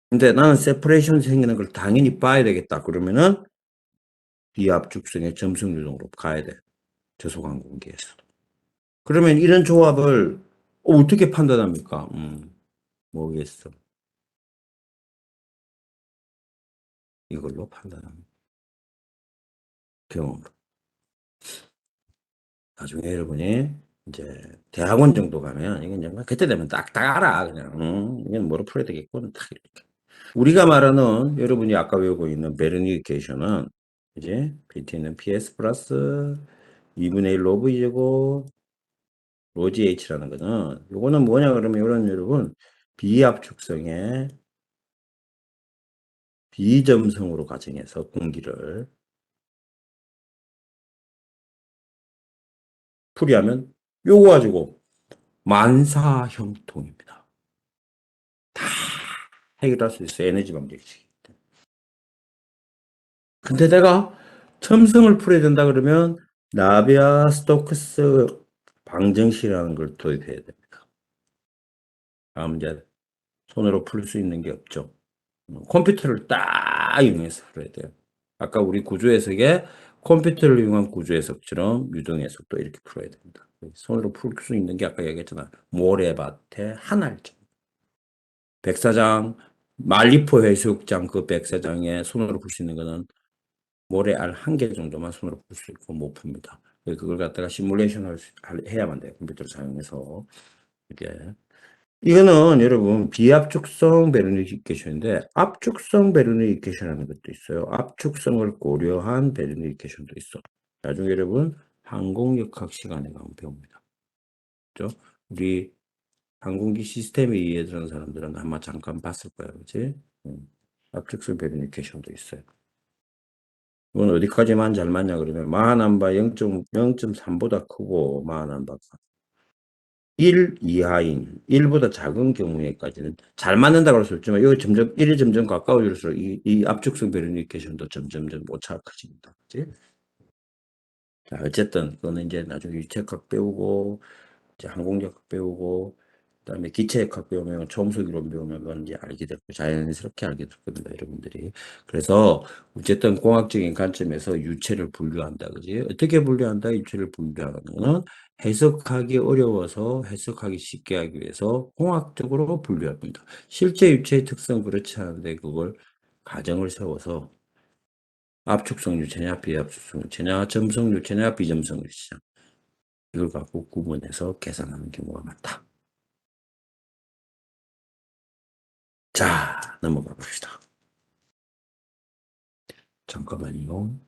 근데 나는 세퍼레이션 생기는 걸 당연히 봐야 되겠다 그러면은 비압축성의 점성 유동으로 가야 돼. 저속항 공기에서. 그러면 이런 조합을 어떻게 판단합니까? 모르겠어. 이걸로 판단합니다. 경험으로. 나중에 여러분이 이제 대학원 정도 가면 이건 정말 그때 되면 딱딱 알아 그냥 이건 뭐로 풀어야 되겠군 딱 이렇게. 우리가 말하는 여러분이 아까 외우고 있는 베르니케이션은 이제 PT는 PS 플러스 2분의 1 로브 제곱 로지 H라는 거는 요거는 뭐냐 그러면 이런 여러분 비압축성의 비점성으로 가정해서 공기를 풀이하면 요거 가지고 만사형통입니다. 다 해결할 수 있어요. 에너지 방정식. 근데 내가 첨성을 풀어야 된다 그러면 나비아 스토크스 방정식이라는 걸 도입해야 됩니다. 다음 이제 손으로 풀 수 있는 게 없죠. 컴퓨터를 딱 이용해서 풀어야 돼요. 아까 우리 구조 해석에 컴퓨터를 이용한 구조 해석처럼 유동 해석도 이렇게 풀어야 됩니다. 손으로 풀 수 있는 게 아까 얘기했잖아. 모래밭에 한 알짜. 백사장, 말리포 해수욕장 그 백사장에 손으로 풀 수 있는 거는 모래알 한 개 정도만 손으로 풀 수 있고 못 풉니다. 그걸 갖다가 시뮬레이션을 해야만 돼요. 컴퓨터를 사용해서. 이게. 이거는 여러분 비압축성 베르니케이션인데 압축성 베르니케이션이라는 것도 있어요. 압축성을 고려한 베르니케이션도 있어. 나중에 여러분 항공역학 시간에 가면 배웁니다. 그죠? 우리 항공기 시스템에 이해되는 사람들은 아마 잠깐 봤을 거예요. 그치? 압축성 베르니케이션도 있어요. 이건 어디까지만 잘 맞냐 그러면 마하남바 0.3보다 크고 마하남바가 1 이하인 1보다 작은 경우에까지는 잘 맞는다고 할 수 있지만 이거 점점 1이 점점 가까워질수록 이 압축성 베르니케이션도 점점점 오차가 커집니다. 그치? 자, 어쨌든 그거는 이제 나중에 유체학 배우고 이제 항공력 배우고 그다음에 기체역학 배우면 초음속 이론 배우면 그건 이제 알게 되고 자연스럽게 알게 될 겁니다, 여러분들이. 그래서 어쨌든 공학적인 관점에서 유체를 분류한다, 그지? 어떻게 분류한다? 유체를 분류하는 거는 해석하기 어려워서 해석하기 쉽게 하기 위해서 공학적으로 분류합니다. 실제 유체의 특성 그렇지 않은데 그걸 가정을 세워서 압축성 유체냐 비압축성 유체냐 점성 유체냐 비점성 유체냐 이걸 갖고 구분해서 계산하는 경우가 많다. 자, 넘어가 봅시다. 잠깐만요.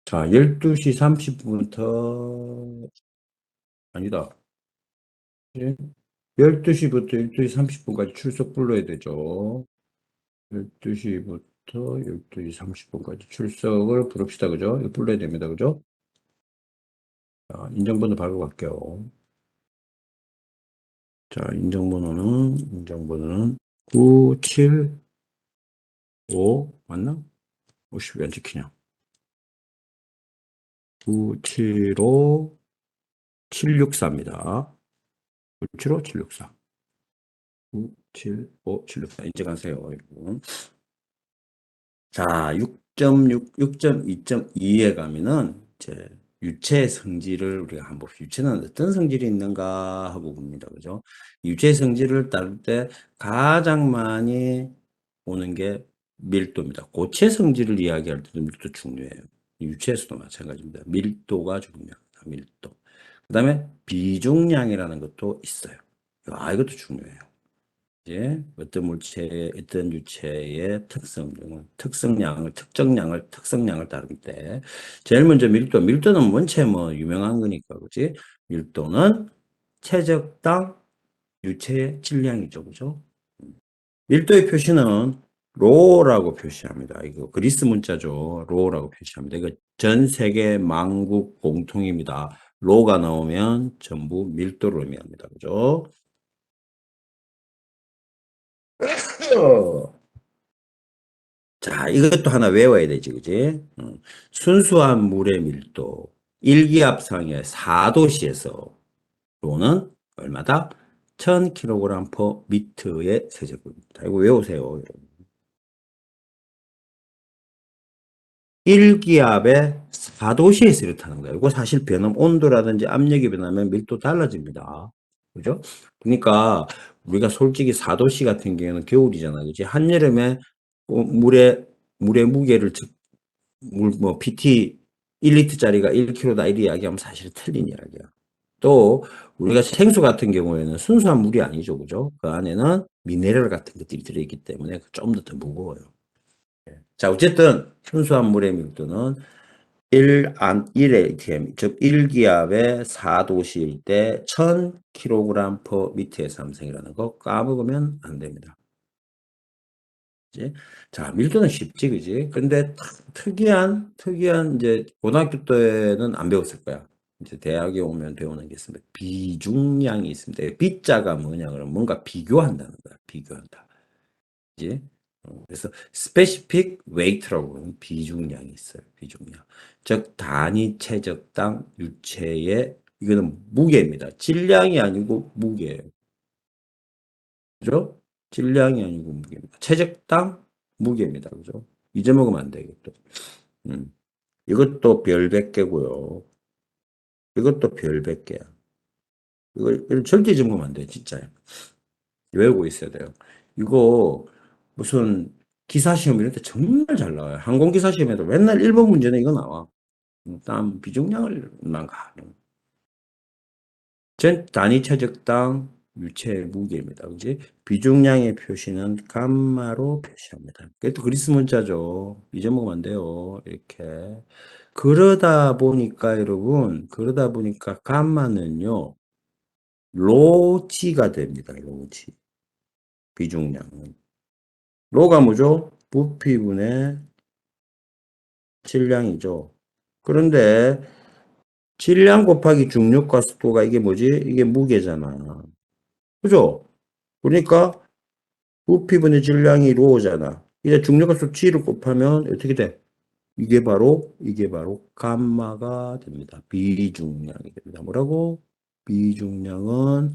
자, 12시 30분부터, 아니다. 12시부터 12시 30분까지 출석 불러야 되죠. 12시부터 12시 30분까지 출석을 부릅시다. 그죠? 이거 불러야 됩니다. 그죠? 자, 인정번호 바로 갈게요. 자, 인정번호는 975 맞나? 50이 안 찍히냐? 975 764입니다. 975 764. 975 764. 인증하세요, 여러분. 자, 6.6, 6.2.2에 가면은 이제 유체 성질을 우리가 한번 봅시다. 유체는 어떤 성질이 있는가 하고 봅니다. 그죠? 유체 성질을 따를 때 가장 많이 오는 게 밀도입니다. 고체 성질을 이야기할 때도 밀도 중요해요. 유체에서도 마찬가지입니다. 밀도가 중요합니다. 밀도. 그 다음에 비중량이라는 것도 있어요. 아, 이것도 중요해요. 이제 어떤 물체의 어떤 유체의 특성량을 따를 때 제일 먼저 밀도는 원체 뭐 유명한 거니까 그지? 밀도는 최적당 유체의 질량이죠, 그죠? 밀도의 표시는 로라고 표시합니다. 이거 그리스 문자죠. 로라고 표시합니다. 이거 전 세계 만국 공통입니다. 로가 나오면 전부 밀도를 의미합니다. 그죠? 자, 이것도 하나 외워야 되지, 그지? 순수한 물의 밀도, 일기압상의 4도시에서 로는 얼마다? 1000kg per 미터의 세제곱입니다. 이거 외우세요, 여러분. 일기압의 4도시에서 이렇다는 거예요. 이거 사실 변함, 온도라든지 압력이 변하면 밀도 달라집니다. 그죠? 그러니까 우리가 솔직히 4도씨 같은 경우는 겨울이잖아. 그지? 한여름에 물의 무게를 뭐 PT 1리터짜리가 1kg다 이리 이야기하면 사실 틀린 이야기야. 또 우리가 생수 같은 경우에는 순수한 물이 아니죠, 그죠? 그 안에는 미네랄 같은 것들이 들어있기 때문에 좀 더 무거워요. 자, 어쨌든 순수한 물의 밀도는 1atm, 즉 1기압의 4도시일 때 1000kg per 미터의 삼성이라는 거 까먹으면 안 됩니다. 그지? 자, 밀도는 쉽지, 그지? 근데 특이한, 이제, 고등학교 때는 안 배웠을 거야. 이제 대학에 오면 배우는 게 있습니다. 비중량이 있습니다. 비자가 뭐냐, 그러면 뭔가 비교한다는 거야. 비교한다. 그지? 그래서 specific weight라고 하는 비중량이 있어요. 비중량. 즉, 단위 체적당 유체의, 이거는 무게입니다. 질량이 아니고 무게예요. 그죠? 질량이 아니고 무게입니다. 체적당 무게입니다. 그죠? 잊어먹으면 안 되겠죠. 음. 이것도 별 100개고요. 이것도 별 100개야. 이거 절대 잊어먹으면 안 돼, 진짜요. 외우고 있어야 돼요. 이거 무슨 기사 시험 이런 데 정말 잘 나와요. 항공기사 시험에도 맨날 1번 문제는 이거 나와. 땀 비중량을만 가. 전 단위 체적당 유체 무게입니다. 그지? 비중량의 표시는 감마로 표시합니다. 그것도 그리스 문자죠. 잊어먹으면 안 돼요. 이렇게. 그러다 보니까 감마는요, 로지가 됩니다. 로지. 비중량은. 로가 뭐죠? 부피분의 질량이죠. 그런데 질량 곱하기 중력과 속도가 이게 뭐지? 이게 무게잖아. 그죠? 그러니까 부피분의 질량이 로잖아. 이제 중력값수 g를 곱하면 어떻게 돼? 이게 바로 감마가 됩니다. 비중량이 됩니다. 뭐라고? 비중량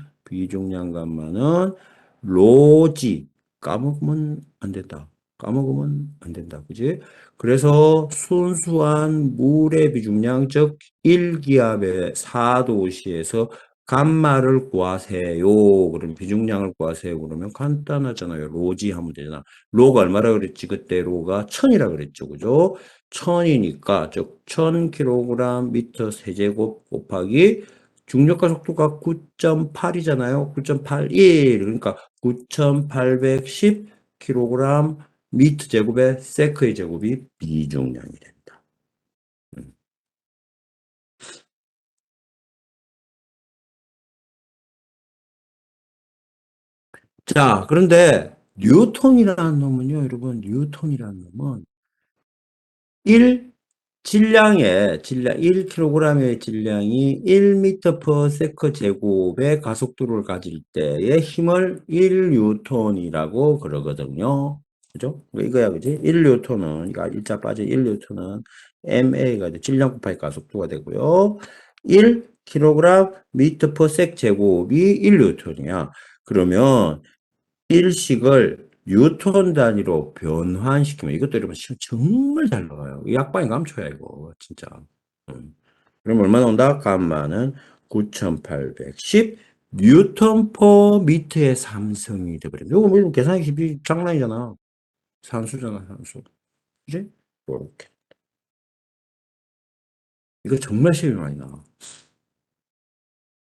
감마는 로지. 까먹으면 안 된다. 까먹으면 안 된다. 그지? 그래서 순수한 물의 비중량, 즉 1기압의 4도시에서 감마를 구하세요. 그럼 비중량을 구하세요. 그러면 간단하잖아요. 로지 하면 되잖아. 로가 얼마라 그랬지? 그때 로가 1000이라 그랬죠. 그죠? 1000이니까 즉 1000kg 미터 세제곱 곱하기 중력과 속도가 9.8이잖아요. 9.81 그러니까 9810kg 미터 제곱의 세크의 제곱이 비중량이 됩니다. 자, 그런데 뉴턴이라는 놈은요, 여러분, 뉴턴이라는 놈은 질량 1kg의 질량이 1m/s 제곱의 가속도를 가질 때의 힘을 1N이라고 그러거든요. 그죠? 이거야, 그지? 1N은, 이거 일자 빠져 1N은 MA가 돼. 질량 곱하기 가속도가 되고요. 1kg m/s 제곱이 1N이야. 그러면 일식을 뉴턴 단위로 변환시키면 이것도 여러분 시험 정말 잘 나와요. 이 약방이 감초야 이거 진짜. 음. 그럼 얼마 나온다? 감마는 9,810 뉴턴 퍼 미터의 삼성이 되버립니다. 이거 뭐 계산하기 장난이잖아. 산수잖아 산수. 그지? 이렇게. 이거 정말 시험이 많이 나와.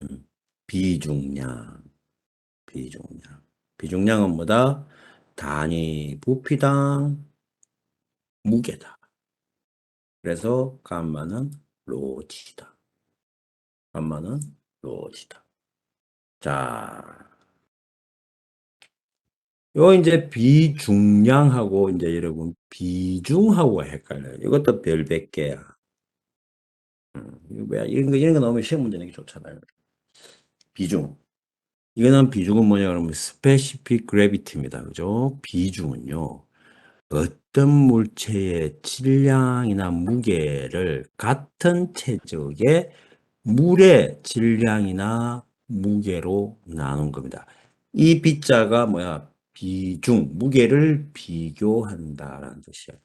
음. 비중량. 비중량. 비중량은 뭐다? 단위 부피당 무게다. 그래서 감마는 로지다. 감마는 로지다. 자, 요 이제 비중량하고 이제 여러분 비중하고 헷갈려요. 이것도 별 100개야. 이거 뭐야? 이런 거 나오면 시험 문제 내기 좋잖아요. 비중. 이거는 비중은 뭐냐 그러면 specific gravity입니다. 그죠? 비중은요. 어떤 물체의 질량이나 무게를 같은 체적의 물의 질량이나 무게로 나눈 겁니다. 이 B자가 뭐야? 비중, 무게를 비교한다라는 뜻이에요.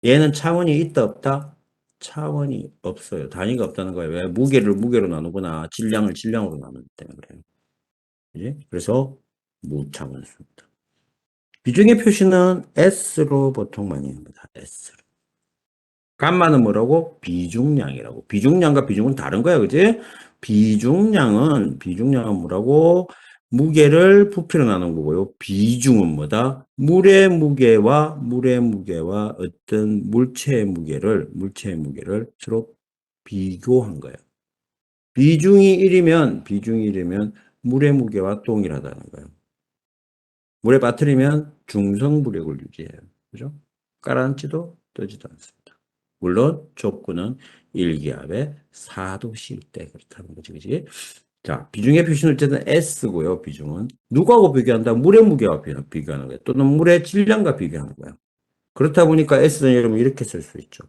얘는 차원이 있다 없다? 차원이 없어요. 단위가 없다는 거예요. 왜? 무게를 무게로 나누거나 질량을 질량으로 나누기 때문에 그래요. 그지? 그래서 무차원수입니다. 비중의 표시는 S로 보통 많이 합니다. S. 감마는 뭐라고? 비중량이라고. 비중량과 비중은 다른 거야, 그지? 비중량은 뭐라고? 무게를 부피로 나눈 거고요. 비중은 뭐다? 물의 무게와 어떤 물체의 무게를 서로 비교한 거예요. 비중이 1이면 물의 무게와 동일하다는 거예요. 물에 빠뜨리면 중성부력을 유지해요. 그죠? 가라앉지도 뜨지도 않습니다. 물론 족구는 1기압에 4도씩 때 그렇다는 거지. 그지? 자, 비중의 표시는 어쨌든 S고요. 비중은 누구하고 비교한다? 물의 무게와 비교하는 거예요. 또는 물의 질량과 비교하는 거예요. 그렇다 보니까 S는 여러분 이렇게 쓸 수 있죠.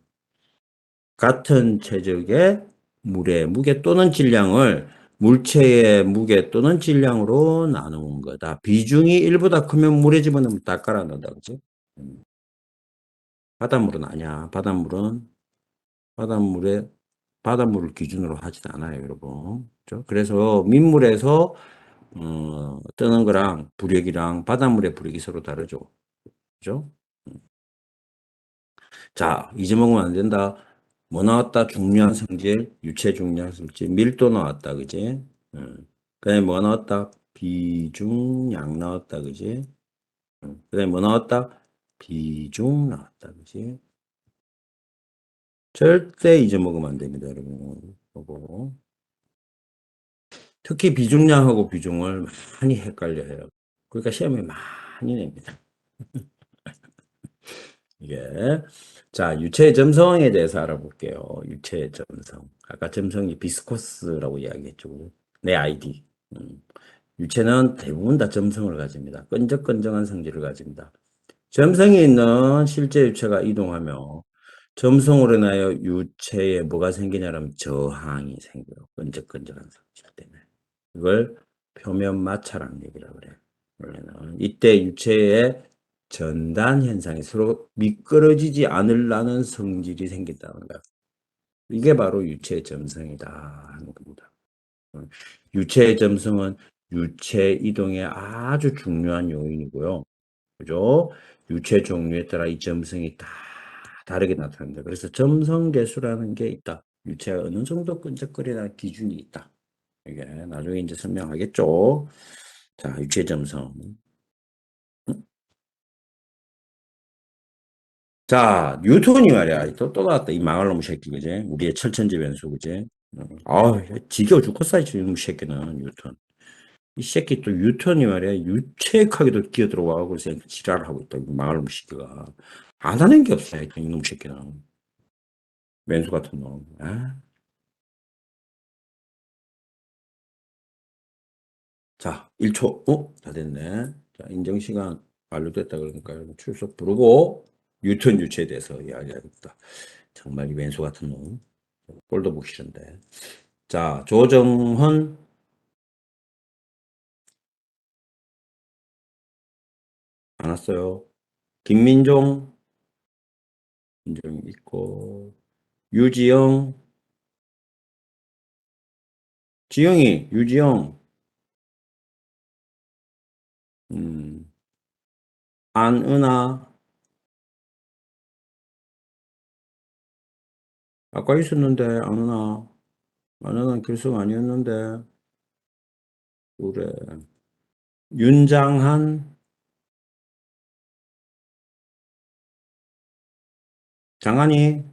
같은 체적의 물의 무게 또는 질량을 물체의 무게 또는 질량으로 나누는 거다. 비중이 1보다 크면 물에 집어넣으면 다 깔아 넣는다. 그지? 음. 바닷물은 아니야. 바닷물에, 바닷물을 기준으로 하진 않아요, 여러분. 그죠? 그래서 민물에서, 뜨는 거랑 부력이랑 바닷물의 부력이 서로 다르죠. 그죠? 자, 잊어먹으면 안 된다. 뭐 나왔다? 중요한 성질, 유체 중요한 성질, 밀도 나왔다, 그지? 그다음에 뭐 나왔다? 비중량 나왔다, 그지? 그다음에 뭐 나왔다? 비중 나왔다, 그지? 절대 잊어먹으면 안 됩니다, 여러분. 보고. 특히 비중량하고 비중을 많이 헷갈려해요. 그러니까 시험에 많이 냅니다. 이게. 자, 유체의 점성에 대해서 알아볼게요. 유체의 점성. 아까 점성이 비스코스라고 이야기했죠. 내 아이디. 유체는 대부분 다 점성을 가집니다. 끈적끈적한 성질을 가집니다. 점성이 있는 실제 유체가 이동하며 점성으로 인하여 유체에 뭐가 생기냐면 저항이 생겨요. 끈적끈적한 성질 때문에. 이걸 표면 마찰한 얘기라고 그래요. 원래는 이때 유체의 전단 현상이 서로 미끄러지지 않으려는 성질이 생긴다는 거야. 이게 바로 유체 점성이다 하는 겁니다. 유체 점성은 유체 이동의 아주 중요한 요인이고요. 그죠? 유체 종류에 따라 이 점성이 다 다르게 나타납니다. 그래서 점성 계수라는 게 있다. 유체가 어느 정도 끈적거리나 기준이 있다. 이게 나중에 이제 설명하겠죠. 자, 유체 점성. 자, 뉴턴이 말이야. 또 나왔다. 이 망할 놈의 새끼, 그지? 우리의 철천지 변수, 그지? 아, 지겨워 죽겠어, 이놈 새끼는, 뉴턴. 이 새끼 또 뉴턴이 말이야. 유체하게도 끼어 들어와. 그래서 지랄을 하고 있다. 이 망할 놈의 새끼가. 안 하는 게 없어, 이놈 새끼는. 왼수 같은 놈. 자, 1초. 다 됐네. 자, 인정시간 완료됐다 그러니까 여러분 출석 부르고 뉴턴 유체에 대해서 이야기하겠다. 정말 이 왼수 같은 놈. 꼴도 보기 싫은데. 자, 조정헌 안 왔어요. 김민종 인정 있고 유지영 지영이 유지영 음, 안은아 아까 있었는데 안은아 결석 아니었는데 그래 윤장한 장한이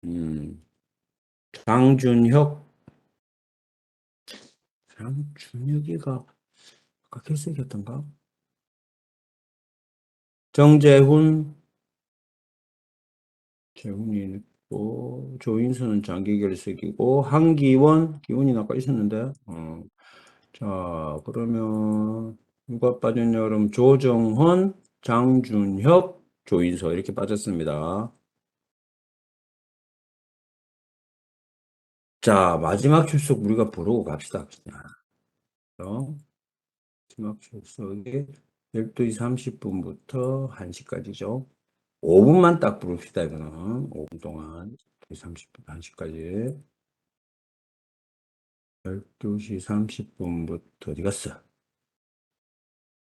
음, 장준혁 장준혁이가 아까 결석이었던가 정재훈 재훈이 있고 조인수는 장기 결석이고 한기원 기원이 아까 있었는데 자 그러면 누가 빠졌냐 그럼 조정헌 장준혁 조인서 이렇게 빠졌습니다. 자 마지막 출석 우리가 부르고 갑시다. 그냥. 마지막 출석이 12시 30분부터 1시까지죠. 5분만 딱 부릅시다. 이거는 5분 동안 30분 1시까지 12시 30분부터 어디 갔어?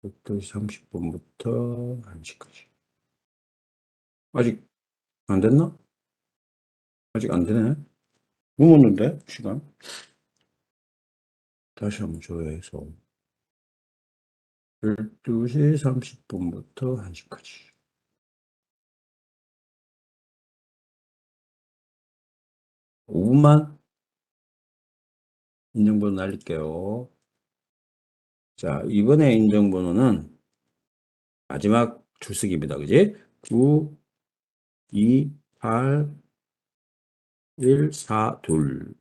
12시 30분부터 1시까지 아직 안 됐나? 아직 안 되네. 뭐 먹는데? 시간? 다시 한번 조회해서 12시 30분부터 1시까지 5분만 인증번호 날릴게요. 자, 이번에 인증번호는 마지막 출석입니다. 그지? 9, 2, 8, 1, 4, 2.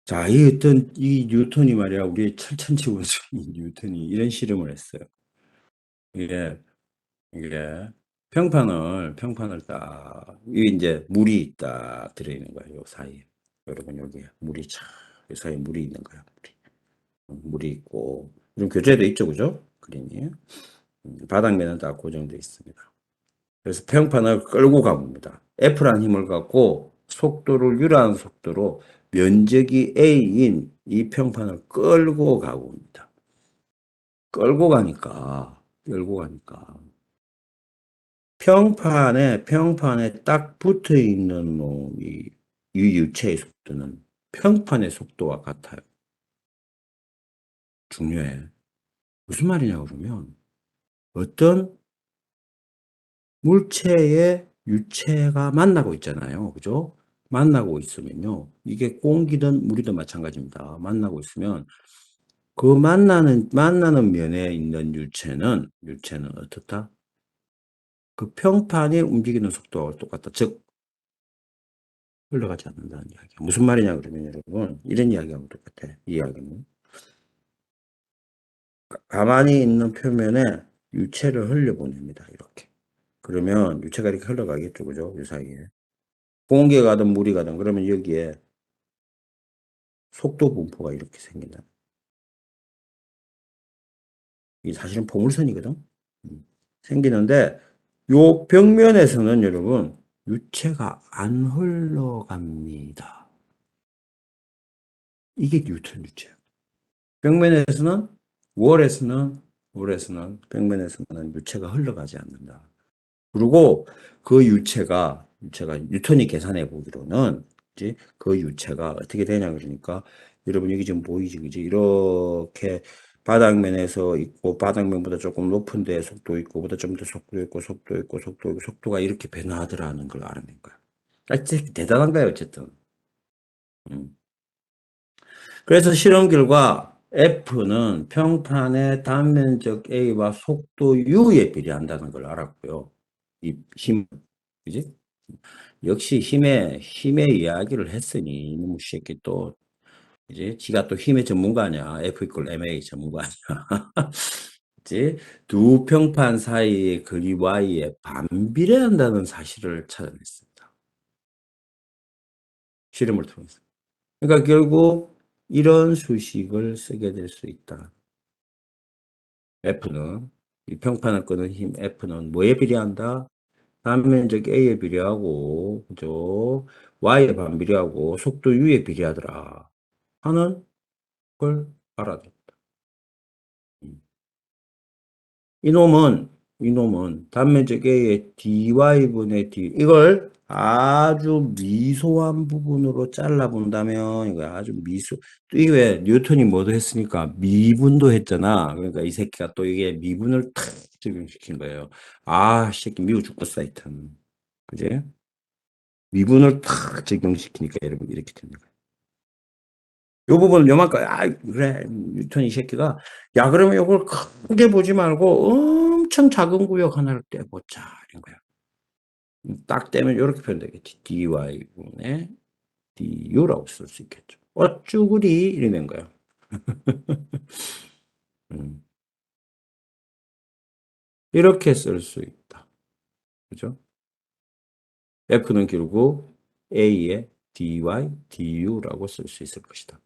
자, 이 뉴턴이 말이야, 우리 철천지원주의 뉴턴이 이런 실험을 했어요. 이게, 이게, 평판을 딱, 이 이제 물이 딱 들어있는 거예요, 요 사이에. 여러분, 여기 물이 참, 이 사이에 물이 있는 거야, 물이 있고. 좀 교재도 있죠, 그죠? 그림이. 바닥면은 다 고정되어 있습니다. 그래서 평판을 끌고 가봅니다. F라는 힘을 갖고 속도를 유라한 속도로 면적이 A인 이 평판을 끌고 가고 옵니다. 끌고 가니까 평판에 딱 붙어 있는 놈이 이 유체의 속도는 평판의 속도와 같아요. 중요해. 무슨 말이냐 그러면 어떤 물체의 유체가 만나고 있잖아요. 그죠? 만나고 있으면요. 이게 공기든 물이든 마찬가지입니다. 만나고 있으면 그 만나는 면에 있는 유체는 어떻다? 그 평판이 움직이는 속도와 똑같다. 즉, 흘러가지 않는다는 이야기야. 무슨 말이냐, 그러면 여러분, 이런 이야기하고 똑같아. 이 이야기는. 가만히 있는 표면에 유체를 흘려보냅니다. 이렇게. 그러면 유체가 이렇게 흘러가겠죠. 그죠? 이 사이에. 공기가 가든 물이 가든 그러면 여기에 속도 분포가 이렇게 생긴다. 이게 사실은 포물선이거든. 생기는데 요 벽면에서는 여러분 유체가 안 흘러갑니다. 이게 뉴턴 유체예요. 벽면에서는 월에서는 월에서는 벽면에서는 유체가 흘러가지 않는다. 그리고 그 유체가 뉴턴이 계산해 보기로는 이제 그 유체가 어떻게 되냐 그러니까 여러분 여기 지금 보이지 그지 이렇게 바닥면에서 있고 바닥면보다 조금 높은 데 속도 있고 보다 좀 더 속도 있고 속도가 이렇게 변화하더라는 걸 알아낸 거야. 아, 진짜 대단한 거야 어쨌든. 음. 그래서 실험 결과 F는 평판의 단면적 A와 속도 U에 비례한다는 걸 알았고요. 이 힘, 그지? 역시 힘의 이야기를 했으니, 이놈의 새끼 또, 이제 지가 또 힘의 전문가 아니야. F 이퀄 MA 전문가 아니야. 그지? 두 평판 사이의 거리 Y에 반비례한다는 사실을 찾아냈습니다. 실험을 통해서. 그러니까 결국 이런 수식을 쓰게 될 수 있다. F는, 이 평판을 끄는 힘 F는 뭐에 비례한다? 단면적 A에 비례하고, 그죠? Y에 반비례하고, 속도 U에 비례하더라. 하는 걸 알아야 돼. 이놈은, 이놈은 단면적 A의 dy분의 d, 이걸 아주 미소한 부분으로 잘라본다면, 이거 아주 또 이게 왜 뉴턴이 뭐도 했으니까 미분도 했잖아. 그러니까 이 새끼가 또 이게 미분을 탁 적용시킨 거예요. 아, 이 새끼 미워 죽겠어, 하여튼. 그지? 미분을 탁 적용시키니까 여러분 이렇게 됩니다. 요 부분은 요만큼, 아, 그래, 뉴턴 이 새끼가, 야, 그러면 요걸 크게 보지 말고 엄청 작은 구역 하나를 떼보자. 이런 거야. 딱 떼면 이렇게 표현되겠지. dy분의 du라고 쓸 수 있겠죠. 어쭈구리 이러는 거야. 음, 이렇게 쓸 수 있다. 그죠? f는 결국 a의 dy, du라고 쓸 수 있을 것이다.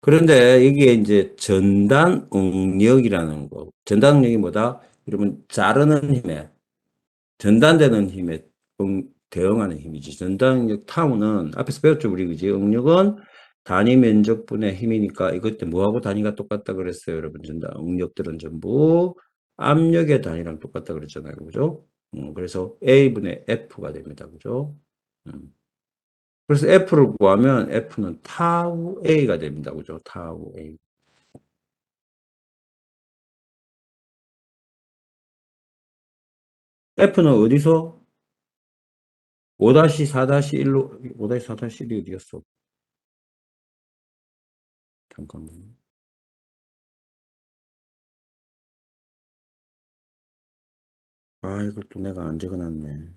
그런데 이게 이제 전단 응력이라는 거. 전단 응력이 뭐다? 여러분, 자르는 힘에, 전단되는 힘에 대응하는 힘이지. 전단 응력 타우는 앞에서 배웠죠, 우리, 그지? 응력은 단위 면적분의 힘이니까 이것 때 뭐하고 단위가 똑같다 그랬어요, 여러분. 전단 응력들은 전부 압력의 단위랑 똑같다 그랬잖아요, 그죠? 그래서 A분의 F가 됩니다, 그죠? 음. 그래서 F를 구하면 F는 타우 A가 됩니다, 그죠? 타우 A. F는 어디서? 5-4-1로, 5-4-1이 어디였어? 잠깐만. 아, 이것도 내가 안 적어놨네.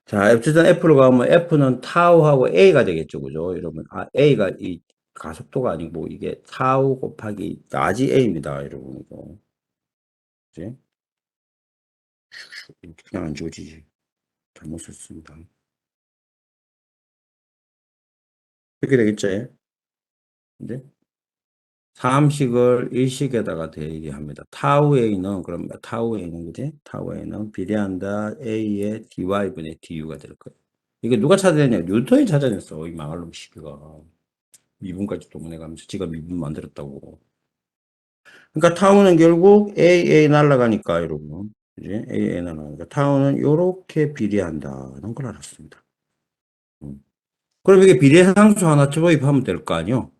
자, 어쨌든 F로 가면 F는 타우하고 A가 되겠죠, 그죠? 여러분, 아, A가 이 가속도가 아니고 이게 타우 곱하기 라지 A입니다, 여러분. 이거. 그지? 그냥 안 지워지지. 잘못 썼습니다. 이렇게 되겠지? 근데 사함식을 일식에다가 대입합니다. 타우 A는, 그럼 타우 A는, 그지? 타우 A는 비례한다 A의 dy분의 du가 될 거예요. 이게 누가 찾아냈냐? 뉴턴이 찾아냈어. 이 망할 놈 시기가. 미분까지 동원해가면서 지가 미분 만들었다고. 그러니까 타우는 결국 AA 날아가니까, 여러분. 그지? AA 날아가니까 타우는 요렇게 비례한다는 걸 알았습니다. 음. 그럼 이게 비례상수 하나 도입하면 될 거 아니요?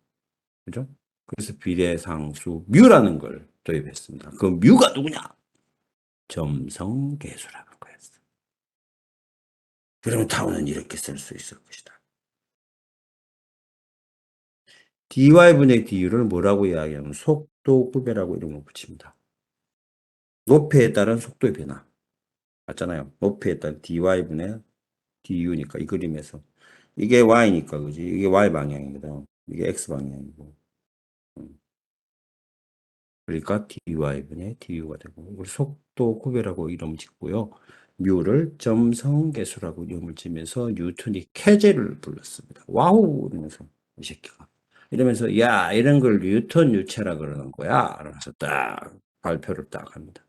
그죠? 그래서 비례상수 뮤라는 걸 도입했습니다. 그 뮤가 누구냐? 점성계수라는 거였어. 그러면 타우는 이렇게 쓸 수 있을 것이다. dy분의 du를 뭐라고 이야기하면 속도 구배라고 이름을 붙입니다. 높이에 따른 속도의 변화. 맞잖아요. 높이에 따른 dy분의 du니까 이 그림에서. 이게 y니까, 그지? 이게 y 방향이거든. 이게 x 방향이고. 음. 그러니까 dy분의 du가 되고, 이걸 속도 구배라고 이름 짓고요. 뮤를 점성계수라고 이름을 지면서 뉴턴이 캐제를 불렀습니다. 와우! 이러면서, 이 새끼가. 이러면서, 야, 이런 걸 뉴턴 유체라 그러는 거야. 이러면서 딱 발표를 딱 합니다.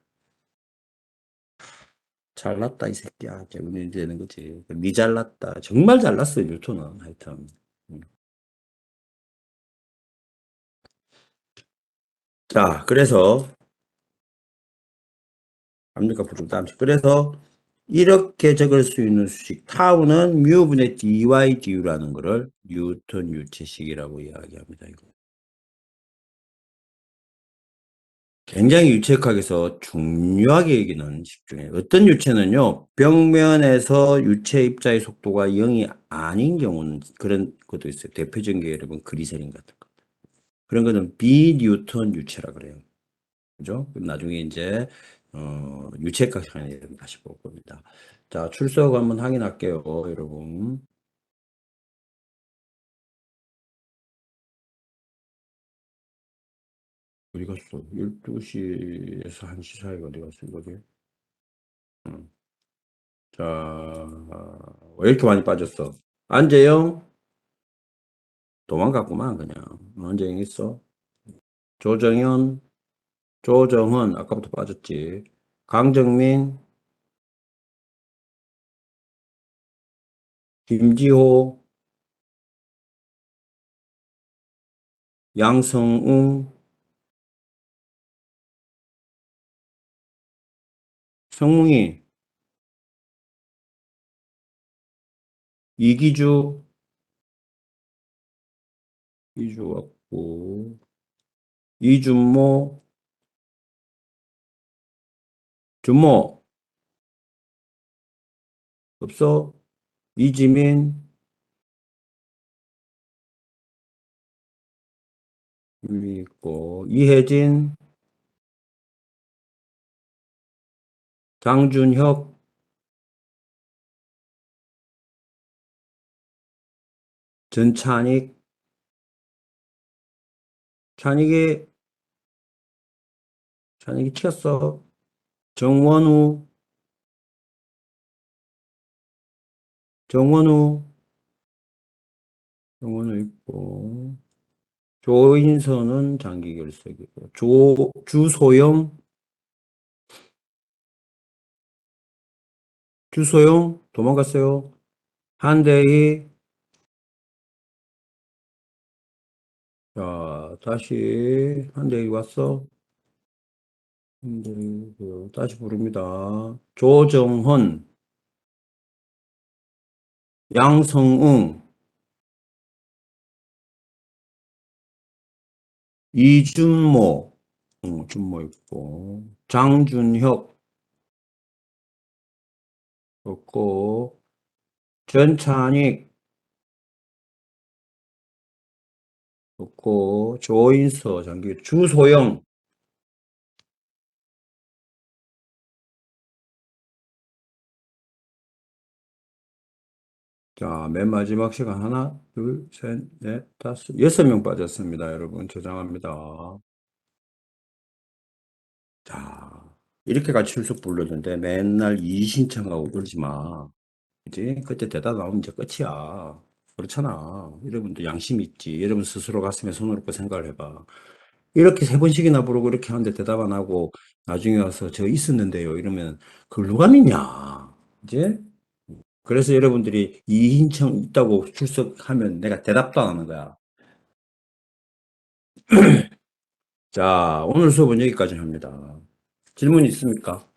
잘났다, 이 새끼야. 재훈이 되는 거지. 니 잘났다. 정말 잘났어요, 뉴턴은. 하여튼. 음. 자, 그래서, 압니까? 부등담식. 그래서, 이렇게 적을 수 있는 수식, 타우는 뮤분의 dy, du라는 거를 뉴턴 유체식이라고 이야기합니다. 이거. 굉장히 유체학에서 중요하게 얘기는 집중해요. 어떤 유체는요, 벽면에서 유체 입자의 속도가 0이 아닌 경우는 그런 것도 있어요. 대표적인 게 여러분 그리세린 같은 거. 그런 거는 비뉴턴 유체라 그래요. 그죠? 그럼 나중에 이제 유체가 시간에 다시 볼 겁니다. 자, 출석 한번 확인할게요, 여러분. 어디 갔어? 12시에서 1시 사이가 어디 갔어, 이거지? 응. 자, 왜 이렇게 많이 빠졌어? 안재영? 도망갔구만, 그냥. 안재영 있어? 조정현? 조정헌, 아까부터 빠졌지. 강정민? 김지호? 양성웅? 성웅이? 이기주? 이주 왔고. 이준모? 준모? 없어? 이지민? 여기 있고. 이혜진? 장준혁? 전찬익? 찬익이, 찬익이 튀었어. 정원우? 정원우? 정원우 있고. 조인선은 장기 결석이고. 주소영? 주소영? 도망갔어요. 한대희? 자, 다시 한대희 왔어. 한대희, 다시 부릅니다. 조정헌, 양성웅, 이준모, 준모 있고, 장준혁 없고, 전찬익 없고, 조인서, 장기, 주소영. 자, 맨 마지막 시간 하나, 둘, 셋, 넷, 다섯, 6명 빠졌습니다. 여러분, 저장합니다. 자, 이렇게까지 출석 부르는데 맨날 이의신청하고 그러지 마. 그지? 그때 대답 나오면 이제 끝이야. 그렇잖아. 여러분도 양심 있지. 여러분 스스로 가슴에 손을 얹고 생각을 해봐. 이렇게 세 번씩이나 부르고 이렇게 하는데 대답 안 하고 나중에 와서 저 있었는데요. 이러면 그걸 누가 믿냐. 이제? 그래서 여러분들이 이의신청 있다고 출석하면 내가 대답도 안 하는 거야. 자, 오늘 수업은 여기까지 합니다. 질문 있습니까?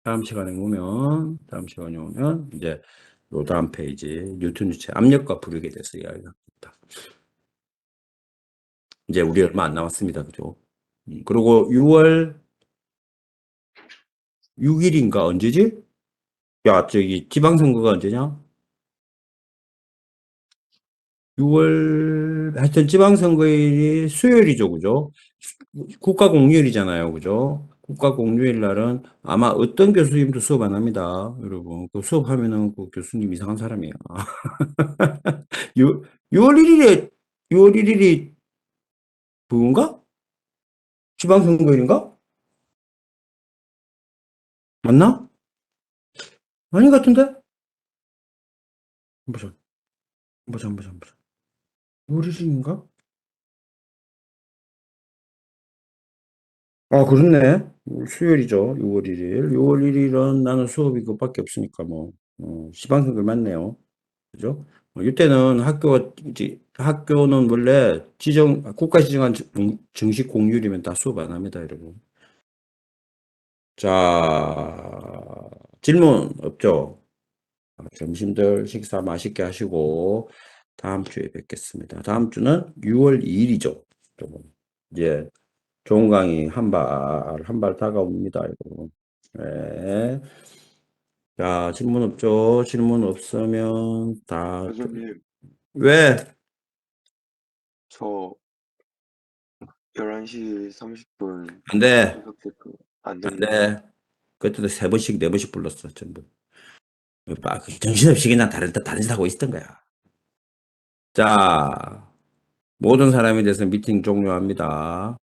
다음 시간에 오면 이제 요 다음 페이지 뉴턴 유체 압력과 부력에 대해서 이야기합니다. 이제 우리 얼마 안 남았습니다. 그죠? 그리고 6월 6일인가 언제지? 야, 저기 지방선거가 언제냐? 6월 하여튼 지방선거일이 수요일이죠. 그죠? 국가공휴일이잖아요. 그죠? 국가공휴일 날은 아마 어떤 교수님도 수업 안 합니다. 여러분. 그 수업하면은 그 교수님 이상한 사람이에요. 6월 1일에 6월 1일이 그건가? 지방선거일인가? 맞나? 아닌 것 같은데? 보자, 보자. 6월 1일인가? 아, 그렇네. 수요일이죠. 6월 1일. 6월 1일은 나는 수업이 그밖에 없으니까 뭐, 지방선거 맞네요. 그죠? 이때는 이제 학교는 원래 국가 지정한 정식 공휴일이면 다 수업 안 합니다, 여러분. 자, 질문 없죠? 점심들 식사 맛있게 하시고 다음 주에 뵙겠습니다. 다음 주는 6월 2일이죠. 이제 좋은 강의 한 발 다가옵니다. 여러분. 네. 자, 질문 없죠? 질문 없으면 교수님, 왜? 저 11시 30분 안 돼. 출석 체크 안 안 됩니까? 돼. 그때도 3번씩, 4번씩 불렀어, 전부. 정신없이 그냥 다른 짓 하고 있었던 거야. 자, 모든 사람에 대해서 미팅 종료합니다.